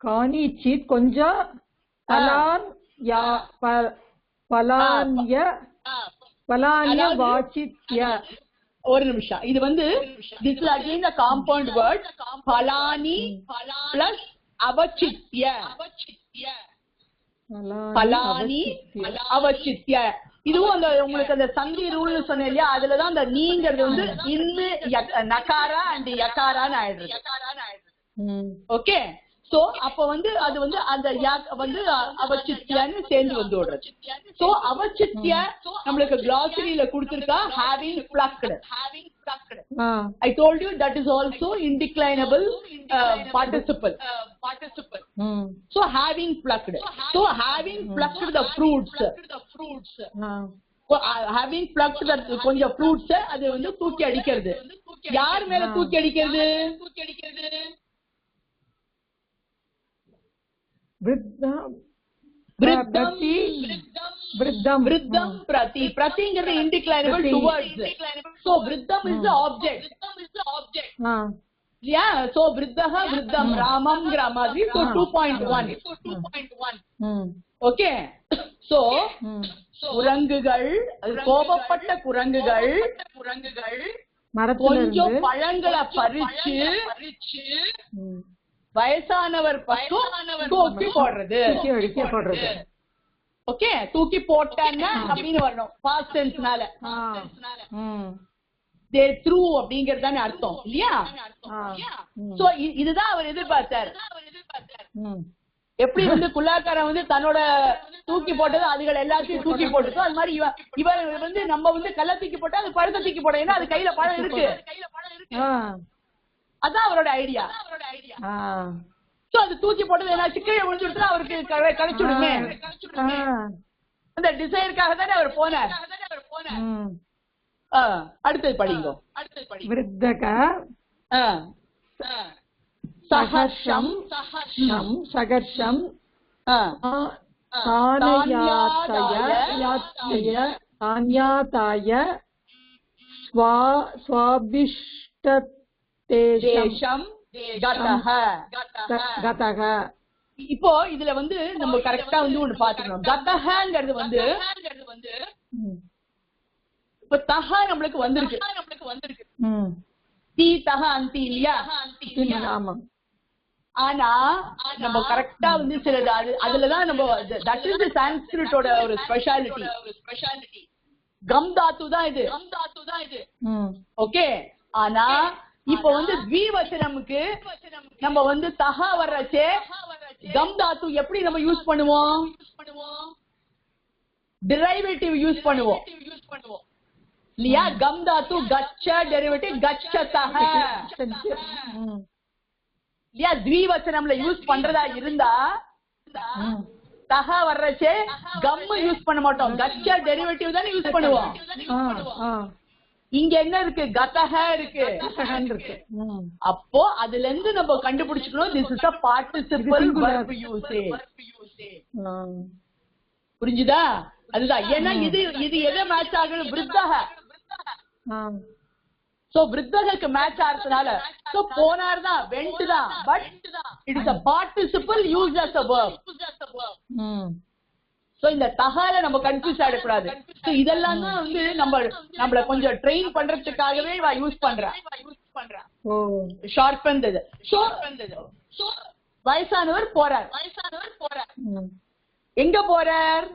காணிச்சி கொஞ்சம் பலான்ய வாச்சித்ய. ஒரு நிமிஷம், இது வந்து this is again a compound word. பலானி plus அவச்சித்ய. பலானி அவசித்ய. இதுவும் அந்த உங்களுக்கு அந்த சந்தி ரூல்னு சொன்னேன் இல்லையா, அதுலதான் அந்த நீங்கிறது வந்து இன்னு நகாரா அண்ட் யகாரான்னு ஆயிடுறது. ஓகே, சோ அப்ப வந்து அது வந்து அந்த வந்து அவசித்யான்னு சேர்ந்து வந்து விடுறது. சோ அவசித்ய நம்மளுக்கு glossary-ல கொடுத்திருக்கா having plucked. I told you that is also indeclinable participle. So having plucked. So having plucked the fruits. Having plucked the கொஞ்சம் fruits அது வந்து தூக்கி அடிக்கிறது. யார் மேல தூக்கி அடிக்கிறது? விருத்தம் பிரதி. பிரதிங்கிறது indeclinable towards. So விருத்தம் is the object. Yeah, so விருத்தஹ விருத்தம் ராமம்ங்கிற மாதிரி. So 2.1. Okay, so குரங்குகள், கோபப்பட்ட குரங்குகள் கொஞ்சம் பழங்களை பறிச்சு வயசானவர் பக்கம் தூக்கி போடுறது. ஓகே, தூக்கி போட்டான்னா அப்படின்னு வரணும் பாஸ்ட் டென்ஸ்னால. they threw அப்படிங்கிறது தானே அர்த்தம் இல்லையா? சோ இதுதான் அவர் எதிர்பார்த்தார். எப்படி வந்து குல்லாக்காரன் வந்து தன்னோட தூக்கி போட்டது அதுகள் எல்லாத்தையும் தூக்கி போட்டுதோ, அது மாதிரி இவர் வந்து நம்ம வந்து கல்ல தூக்கி போட்டா அது பழத்தை தூக்கி போட, ஏன்னா அது கையில பழம் இருக்கு. அதான் அவரோட ஐடியா. சோ அது தூக்கி போட்டது என்னாச்சு, கீழே விழுந்துடுச்சுன்னா அவருக்கு கிடைச்சுடுமே. அந்த டிசைனுக்காக தானே அவர் போனார். அடுத்தது படிங்க. விருத்தக சஹர்ஷம் சகர்ஷம் தான்யாதாய ஸ்வாபிஷ்டதேஷம் கதஹ. இப்போ இதுல வந்து நம்ம கரெக்டா வந்து ஒண்ணு பாத்துக்கணும். கதஹங்கிறது வந்து இப்ப தஹா நம்மளுக்கு வந்திருக்கு. தீ தஹ அந்தி இல்லையா? ஆனா நம்ம கரெக்டா வந்து சிலது அதுலதான் நம்ம தட் இஸ் சான்ஸ்கிரிட்டோட ஒரு ஸ்பெஷாலிட்டி. கம் தாத்து தான் இது. ஓகே, ஆனா இப்ப வந்து த்விவச்சனமுக்கு நம்ம வந்து தஹா வர்றச்சே கம் தாத்து எப்படி நம்ம யூஸ் பண்ணுவோம்? டிரைவேட்டிவ் யூஸ் பண்ணுவோம் இல்லையா? கம் தாத்து கச்ச டெரிவேட்டிவ் கச்சதஹ இல்லையா? த்விவச்சனம்ல யூஸ் பண்றதா இருந்தா தஹா வர்றச்சே கம் யூஸ் பண்ண மாட்டோம், கச்ச டெரிவேட்டிவ் தான் யூஸ் பண்ணுவோம். இங்க என்ன இருக்கு? கதஹ இருக்கு. அப்போ அதுல இருந்து நம்ம கண்டுபிடிச்சுக்கணும் this is a participle verb usage. புரிஞ்சுதா? அதுதான். ஏன்னா இது எதை மேட்ச் ஆகுது? விருத்தஹ. சோ விருத்தகக்கு மேட்ச் ஆறதுனால சோ போனார் தான், வெண்ட் தான், but it is a participle used as a verb. So இந்த தஹால நம்ம கன்ஃபியூஸ் ஆகக்கூடாது. சோ இதெல்லாம் தான் வந்து நம்மள கொஞ்சம் ட்ரெயின் பண்றதுக்காகவே யூஸ் பண்றேன். ஷார்பன் இது. சோ வயசானவர் போறார். எங்க போறார்?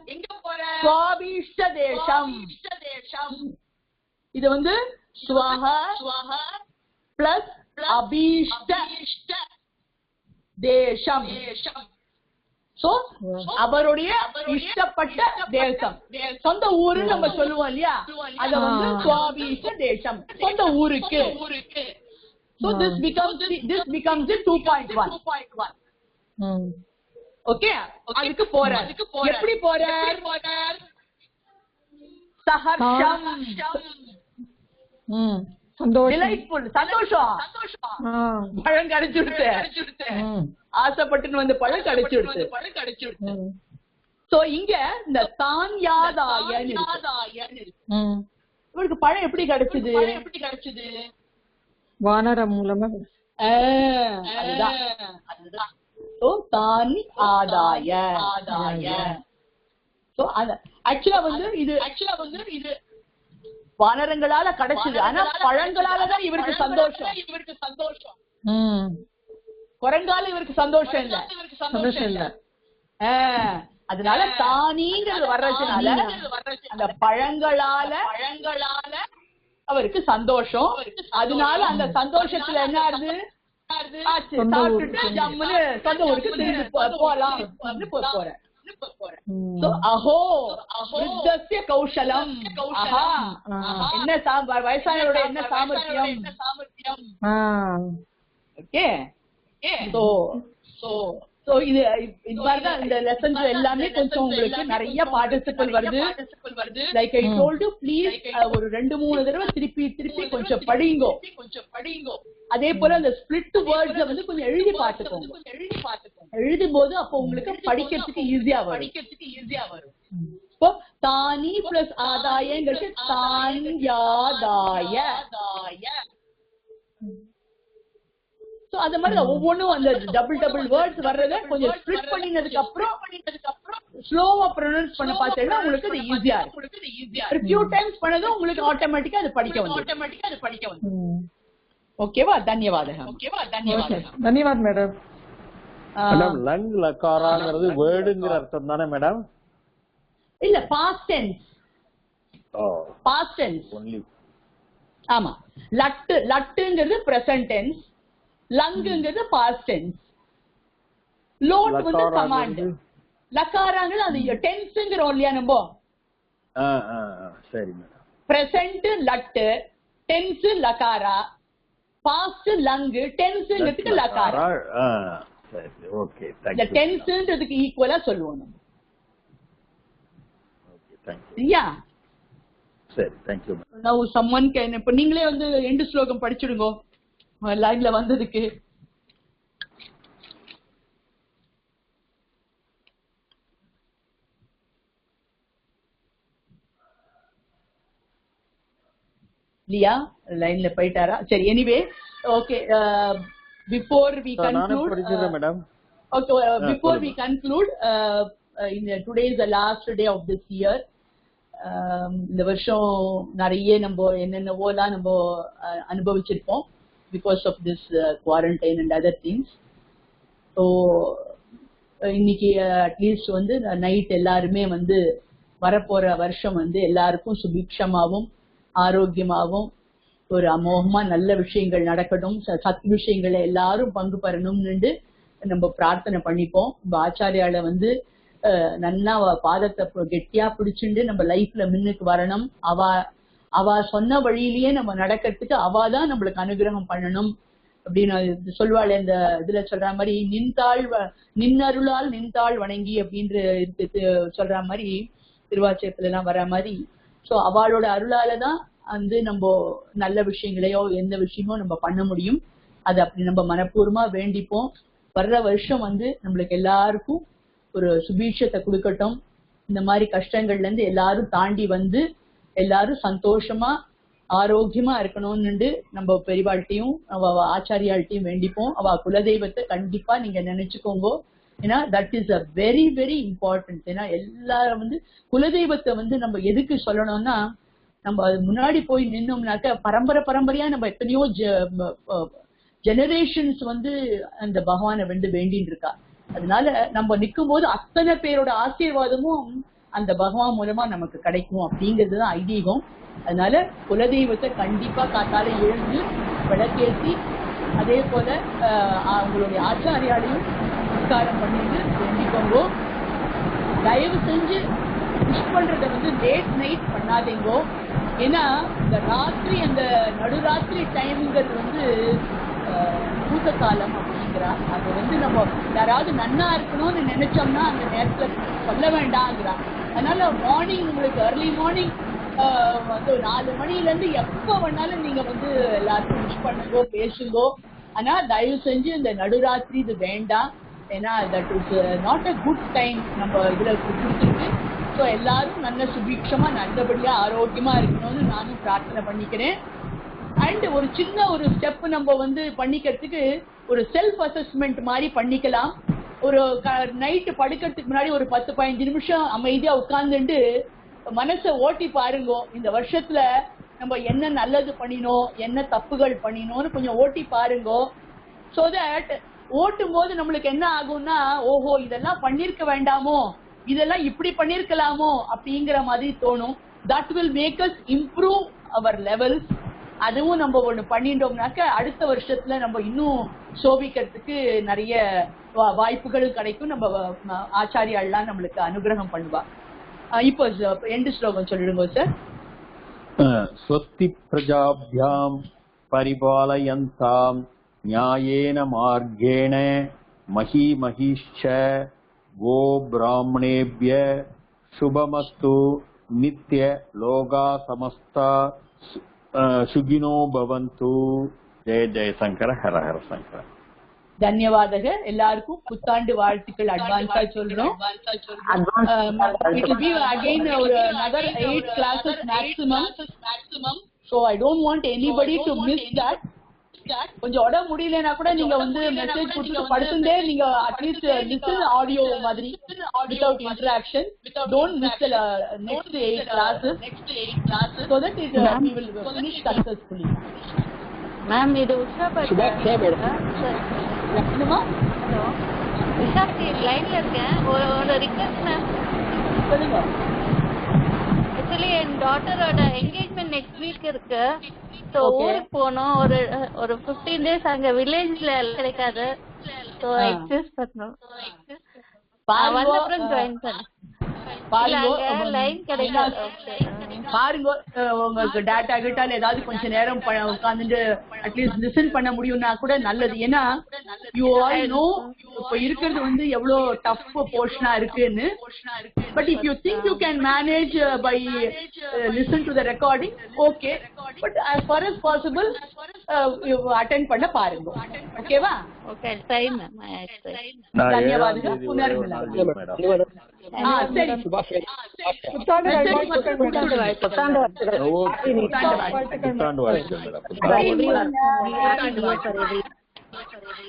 ஸ்வாபீஷ்ட தேசம். இது வந்து ஸ்வஹ பிளஸ் அபீஷ்ட தேசம். சோ அவருடைய இஷ்டப்பட்ட தேசம், சொந்த ஊருன்னு நம்ம சொல்லுவோம் இல்லையா? அத வந்து ஸ்வாபீஷ்ட தேசம், சொந்த ஊருக்கு. So this becomes 2.1. ஓகே, அதுக்கு போறார். எப்படி போறார்? சஹர்ஷம், டிலைட்ஃபுல், சந்தோஷம். பழம் கிடைச்சிடுச்சு, ஆசைப்பட்டு வந்து பழம் கிடைச்சிடுச்சு. சோ இங்க இந்த தான்யாதாயன்னு இவருக்கு பழம் எப்படி கிடைச்சது? வானரம் மூலமா. அதுதான். So தான் ஆதாய. So ஆக்சுவலா வந்து இது வானரங்களால கிடைச்சது. ஆனா பழங்களாலதான் இவருக்கு சந்தோஷம். குரங்கால இவருக்கு சந்தோஷம் இல்ல. அதனால தானிங்கிறது வர்றதுனால அந்த பழங்களால அவருக்கு சந்தோஷம். அதனால அந்த சந்தோஷத்துல என்ன ஆகுது, சாப்பிட்டுட்டு ஜம்முன்னு சொந்த ஊருக்கு திரும்பி போலாம் போறேன். அஹோ விருத்தஸ்ய கௌஷலம், என்ன வயசானவரோட என்ன சாமர்த்தியம். ஓகே, சோ இது மாதிரிதான் இந்த லெசன்ஸ் எல்லாமே கொஞ்சம் உங்களுக்கு நிறைய பார்ட்டிசிபல் வருது. Like I told you, please ஒரு 2-3 தடவை திருப்பி கொஞ்சம் படிங்கோ. அதே போல அந்த ஸ்பிளிட் வேர்ட்ஸ் வந்து கொஞ்சம் எழுதி பார்த்துக்கோங்க. எழுதும் போது அப்போ உங்களுக்கு படிக்கிறதுக்கு ஈஸியா வரும். இப்போ தானி பிளஸ் ஆதாயங்கிறது தான்யாதாய. சோ அது மாதிரி ஒவ்வொன்னும் அந்த டபுள் வேர்ட்ஸ் வர்றத கொஞ்சம் ஸ்பிளிட் பண்ணினதுக்கு அப்புறம் ஸ்லோவா ப்ரொனவுன்ஸ் பண்ண பார்த்தீங்கன்னா உங்களுக்கு அது ஈஸியா இருக்கும். ஒரு ஃபியூ டைம்ஸ் பண்ணதும் உங்களுக்கு ஆட்டோமேட்டிக்கா அது படிக்க வந்து. ஓகேவா? தன்யவாதம். தன்யவாத் மேடம். மேடம் லங் லகாராங்கிறது வேர்டுங்கிற அர்த்தம் தானே மேடம்? இல்ல, பாஸ்ட் டென்ஸ். ஒன்லி. ஆமா, லட்டுங்கிறது பிரசன்ட் டென்ஸ், லங்குங்கிறது பாஸ்ட் டென்ஸ், லோட் வந்து கமாண்ட், லகாராங்கிறது அது டென்ஸ்ங்கிறோம் இல்லையா நம்ம. சரி மேடம். பிரசன்ட் லட்டு, டென்ஸ் லகாரா, பாஸ்ட் லங்கு, டென்ஸ்ங்கிறதுக்கு லகாரா. சரி, ஓகே, தேங்க் யூ. இந்த டென்ஸ்ங்கிறதுக்கு ஈக்குவலா சொல்லுவோம் நம்ம. Okay, thank you. சரியா? சரி, thank you. now someone can, இப்ப நீங்களே வந்து எண்டு ஸ்லோகம் படிச்சிடுங்க லைன்ல வந்ததுக்கு. இல்லையா? லைன்ல போயிட்டாரா? சரி, anyway okay. Before we conclude, today is the last day of this year. இந்த வருஷம் நிறைய நம்ம என்னென்னவோலாம் நம்ம அனுபவிச்சிருப்போம் because of this quarantine and other things. So இன்னைக்கு அட்லீஸ்ட் வந்து நைட் எல்லாருமே வந்து வரப்போற வருஷம் வந்து எல்லாருக்கும் சுபிக்ஷமாவும் ஆரோக்கியமாவும் ஒரு அமோகமா நல்ல விஷயங்கள் நடக்கணும், சத் விஷயங்களை எல்லாரும் பங்கு பெறணும்னு நம்ம பிரார்த்தனை பண்ணிப்போம். ஆச்சாரியால வந்து நன்னா பாதத்தை கெட்டியா பிடிச்சுண்டு நம்ம லைஃப்ல முன்னுக்கு வரணும். அவ சொன்ன வழியிலேயே நம்ம நடக்கிறதுக்கு அவாதான் நம்மளுக்கு அனுகிரகம் பண்ணணும் அப்படின்னு சொல்வாள். இந்த இதுல சொல்ற மாதிரி நின்னருளால் நின்றாள் வணங்கி அப்படின்ற சொல்ற மாதிரி திருவாச்சகத்துல எல்லாம் வர மாதிரி. சோ அவளோட அருளாலதான் வந்து நம்ம நல்ல விஷயங்களையோ எந்த விஷயமோ நம்ம பண்ண முடியும். அது அப்படி நம்ம மனப்பூர்வமா வேண்டிப்போம். வர்ற வருஷம் வந்து நம்மளுக்கு எல்லாருக்கும் ஒரு சுபீட்சத்தை கொடுக்கட்டும். இந்த மாதிரி கஷ்டங்கள்ல இருந்து எல்லாரும் தாண்டி வந்து எல்லாரும் சந்தோஷமா ஆரோக்கியமா இருக்கணும்னு நம்ம பெரியவாழ்கிட்டையும் அவ ஆச்சாரியாள்கிட்டையும் வேண்டிப்போம். அவ குலதெய்வத்தை கண்டிப்பா நீங்க நினைச்சுக்கோங்க. ஏன்னா that is a very very important. ஏன்னா எல்லாரும் வந்து குலதெய்வத்தை வந்து நம்ம எதுக்கு சொல்லணும்னா, நம்ம அது முன்னாடி போய் நின்னோம்னாக்க பரம்பரையா நம்ம எத்தனையோ ஜெனரேஷன்ஸ் வந்து அந்த பகவானை வந்து வேண்டின்னு இருக்கா. அதனால நம்ம நிக்கும் போது அத்தனை பேரோட ஆசீர்வாதமும் அந்த பகவான் மூலமா நமக்கு கிடைக்கும் அப்படிங்கிறதுதான் ஐதீகம். அதனால குலதெய்வத்தை கண்டிப்பா காத்தால எழுந்து விளக்கேற்றி அதே போல அவங்களுடைய ஆச்சாரியாலையும் நமஸ்காரம் பண்ணிட்டு வேண்டிக்கோங்கோ. தயவு செஞ்சு விஷ் பண்றத வந்து லேட் நைட் பண்ணாதீங்கோ. ஏன்னா இந்த ராத்திரி அந்த நடுராத்திரி டைம்ங்கிறது வந்து பூத காலம் அப்படிங்கிறா. அது வந்து நம்ம யாராவது நன்னா இருக்கணும்னு நினைச்சோம்னா அந்த நேரத்துல சொல்ல வேண்டாங்கிறா. அதனால மார்னிங் உங்களுக்கு ஏர்லி மார்னிங் வந்து 4 மணில இருந்து எப்ப வேணாலும் நீங்க வந்து எல்லாருக்கும் விஷ் பண்ணுங்கோ, பேசுங்கோ. ஆனா தயவு செஞ்சு இந்த நடுராத்திரி இது வேண்டாம். ஏன்னா that is not a good time நம்ம இதுல கொடுத்துருக்கு. ஸோ எல்லாரும் நல்ல சுபீட்சமா நல்லபடியா ஆரோக்கியமா இருக்கணும்னு நானும் பிரார்த்தனை பண்ணிக்கிறேன். அண்ட் ஒரு சின்ன ஒரு ஸ்டெப் நம்ம வந்து பண்ணிக்கிறதுக்கு ஒரு செல்ஃப் அசஸ்மெண்ட் மாதிரி பண்ணிக்கலாம். ஒரு நைட்டு படுக்கிறதுக்கு முன்னாடி ஒரு 10-15 நிமிஷம் அமைதியா உட்கார்ந்துட்டு மனசை ஓட்டி பாருங்க. இந்த வருஷத்துல நம்ம என்ன நல்லது பண்ணினோம், என்ன தப்புகள் பண்ணினோம்னு கொஞ்சம் ஓட்டி பாருங்க. ஸோ தட் ஓட்டும் போது நம்மளுக்கு என்ன ஆகும்னா, ஓஹோ இதெல்லாம் பண்ணிருக்க வேண்டாமோ, இதெல்லாம் இப்படி பண்ணிருக்கலாமோ அப்படிங்கிற மாதிரி தோணும். That will make us improve our levels. அதுவும் நம்ம ஒண்ணு பண்ணிட்டோம்னாக்க அடுத்த வருஷத்துல நம்ம இன்னும் சோபிக்கிறதுக்கு நிறைய வாய்ப்புகள் கிடைக்கும். நம்ம ஆச்சாரியாலாம் நம்மளுக்கு அனுகிரகம் பண்ணுவா. இப்போ எண்டு ஸ்லோகம் சொல்லிடுங்க சார். ஸ்வஸ்தி பிரஜாப்யாம் பரிபாலயந்தாம் ஞாயேன மார்கேண மஹீமஹீஷ்ச கோ பிராமணேப்ய சுபமஸ்து நித்ய லோகா சமஸ்தா சுகினோ பவந்து. ஜெய ஜெயசங்கர ஹர ஹர சங்கர. தன்யவாதக. எல்லாருக்கும் புத்தாண்டு வாழ்த்துக்கள் அட்வான்ஸா சொல்றோம். It will be again another 8 classes maximum. So I don't want anybody to miss that. கொஞ்சம் உடம்பு முடியலன்னா கூட நீங்க வந்து மெசேஜ் கொடுத்து படுத்துட்டே நீங்க அட்லீஸ்ட் லிசன் ஆடியோ மாதிரி without interaction. Don't miss the next 8 classes so that we will finish successfully. Ma'am, இது உஷா பாட்டு. என்னமா? ஹலோ உஷா, லைன்ல இருக்கேன். ஒரு ரிக்வெஸ்ட் மேம். சொல்லுங்க. ஆக்சுவலி என் டாட்டரோட என்கேஜ்மெண்ட் நெக்ஸ்ட் வீக் இருக்கு. ஸோ ஊருக்கு போகணும். ஒரு 15 days அங்க வில்லேஜ்ல கிடைக்காது. ஸோ எக்ஸ்கியூஸ் பண்ணணும். அப்புறம் ஜாயின் பண்ண லைன் கிடைக்காது. பாருங்க, உங்களுக்கு டேட்டா கிட்டால ஏதாவது கொஞ்ச நேரம் உட்காந்துட்டு அட்லீஸ்ட் லிசன் பண்ண முடியும்னா கூட நல்லது. ஏன்னா யூ ஆல் நோ இப்ப இருக்கிறது வந்து எவ்வளவு டஃப் போர்ஷனா இருக்குன்னு. But if you think you can manage by listen to the recording, okay. But as far as possible attend பண்ண பாருங்க. ஓகேவா? Okay, try ma'am. தன்யவாதம். புனர்மிலம். சரி, புத்தாண்டு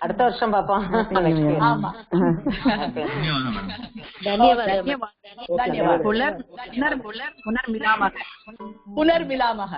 அடுத்த வருஷம் பாப்போம். புனர்மிலாமக.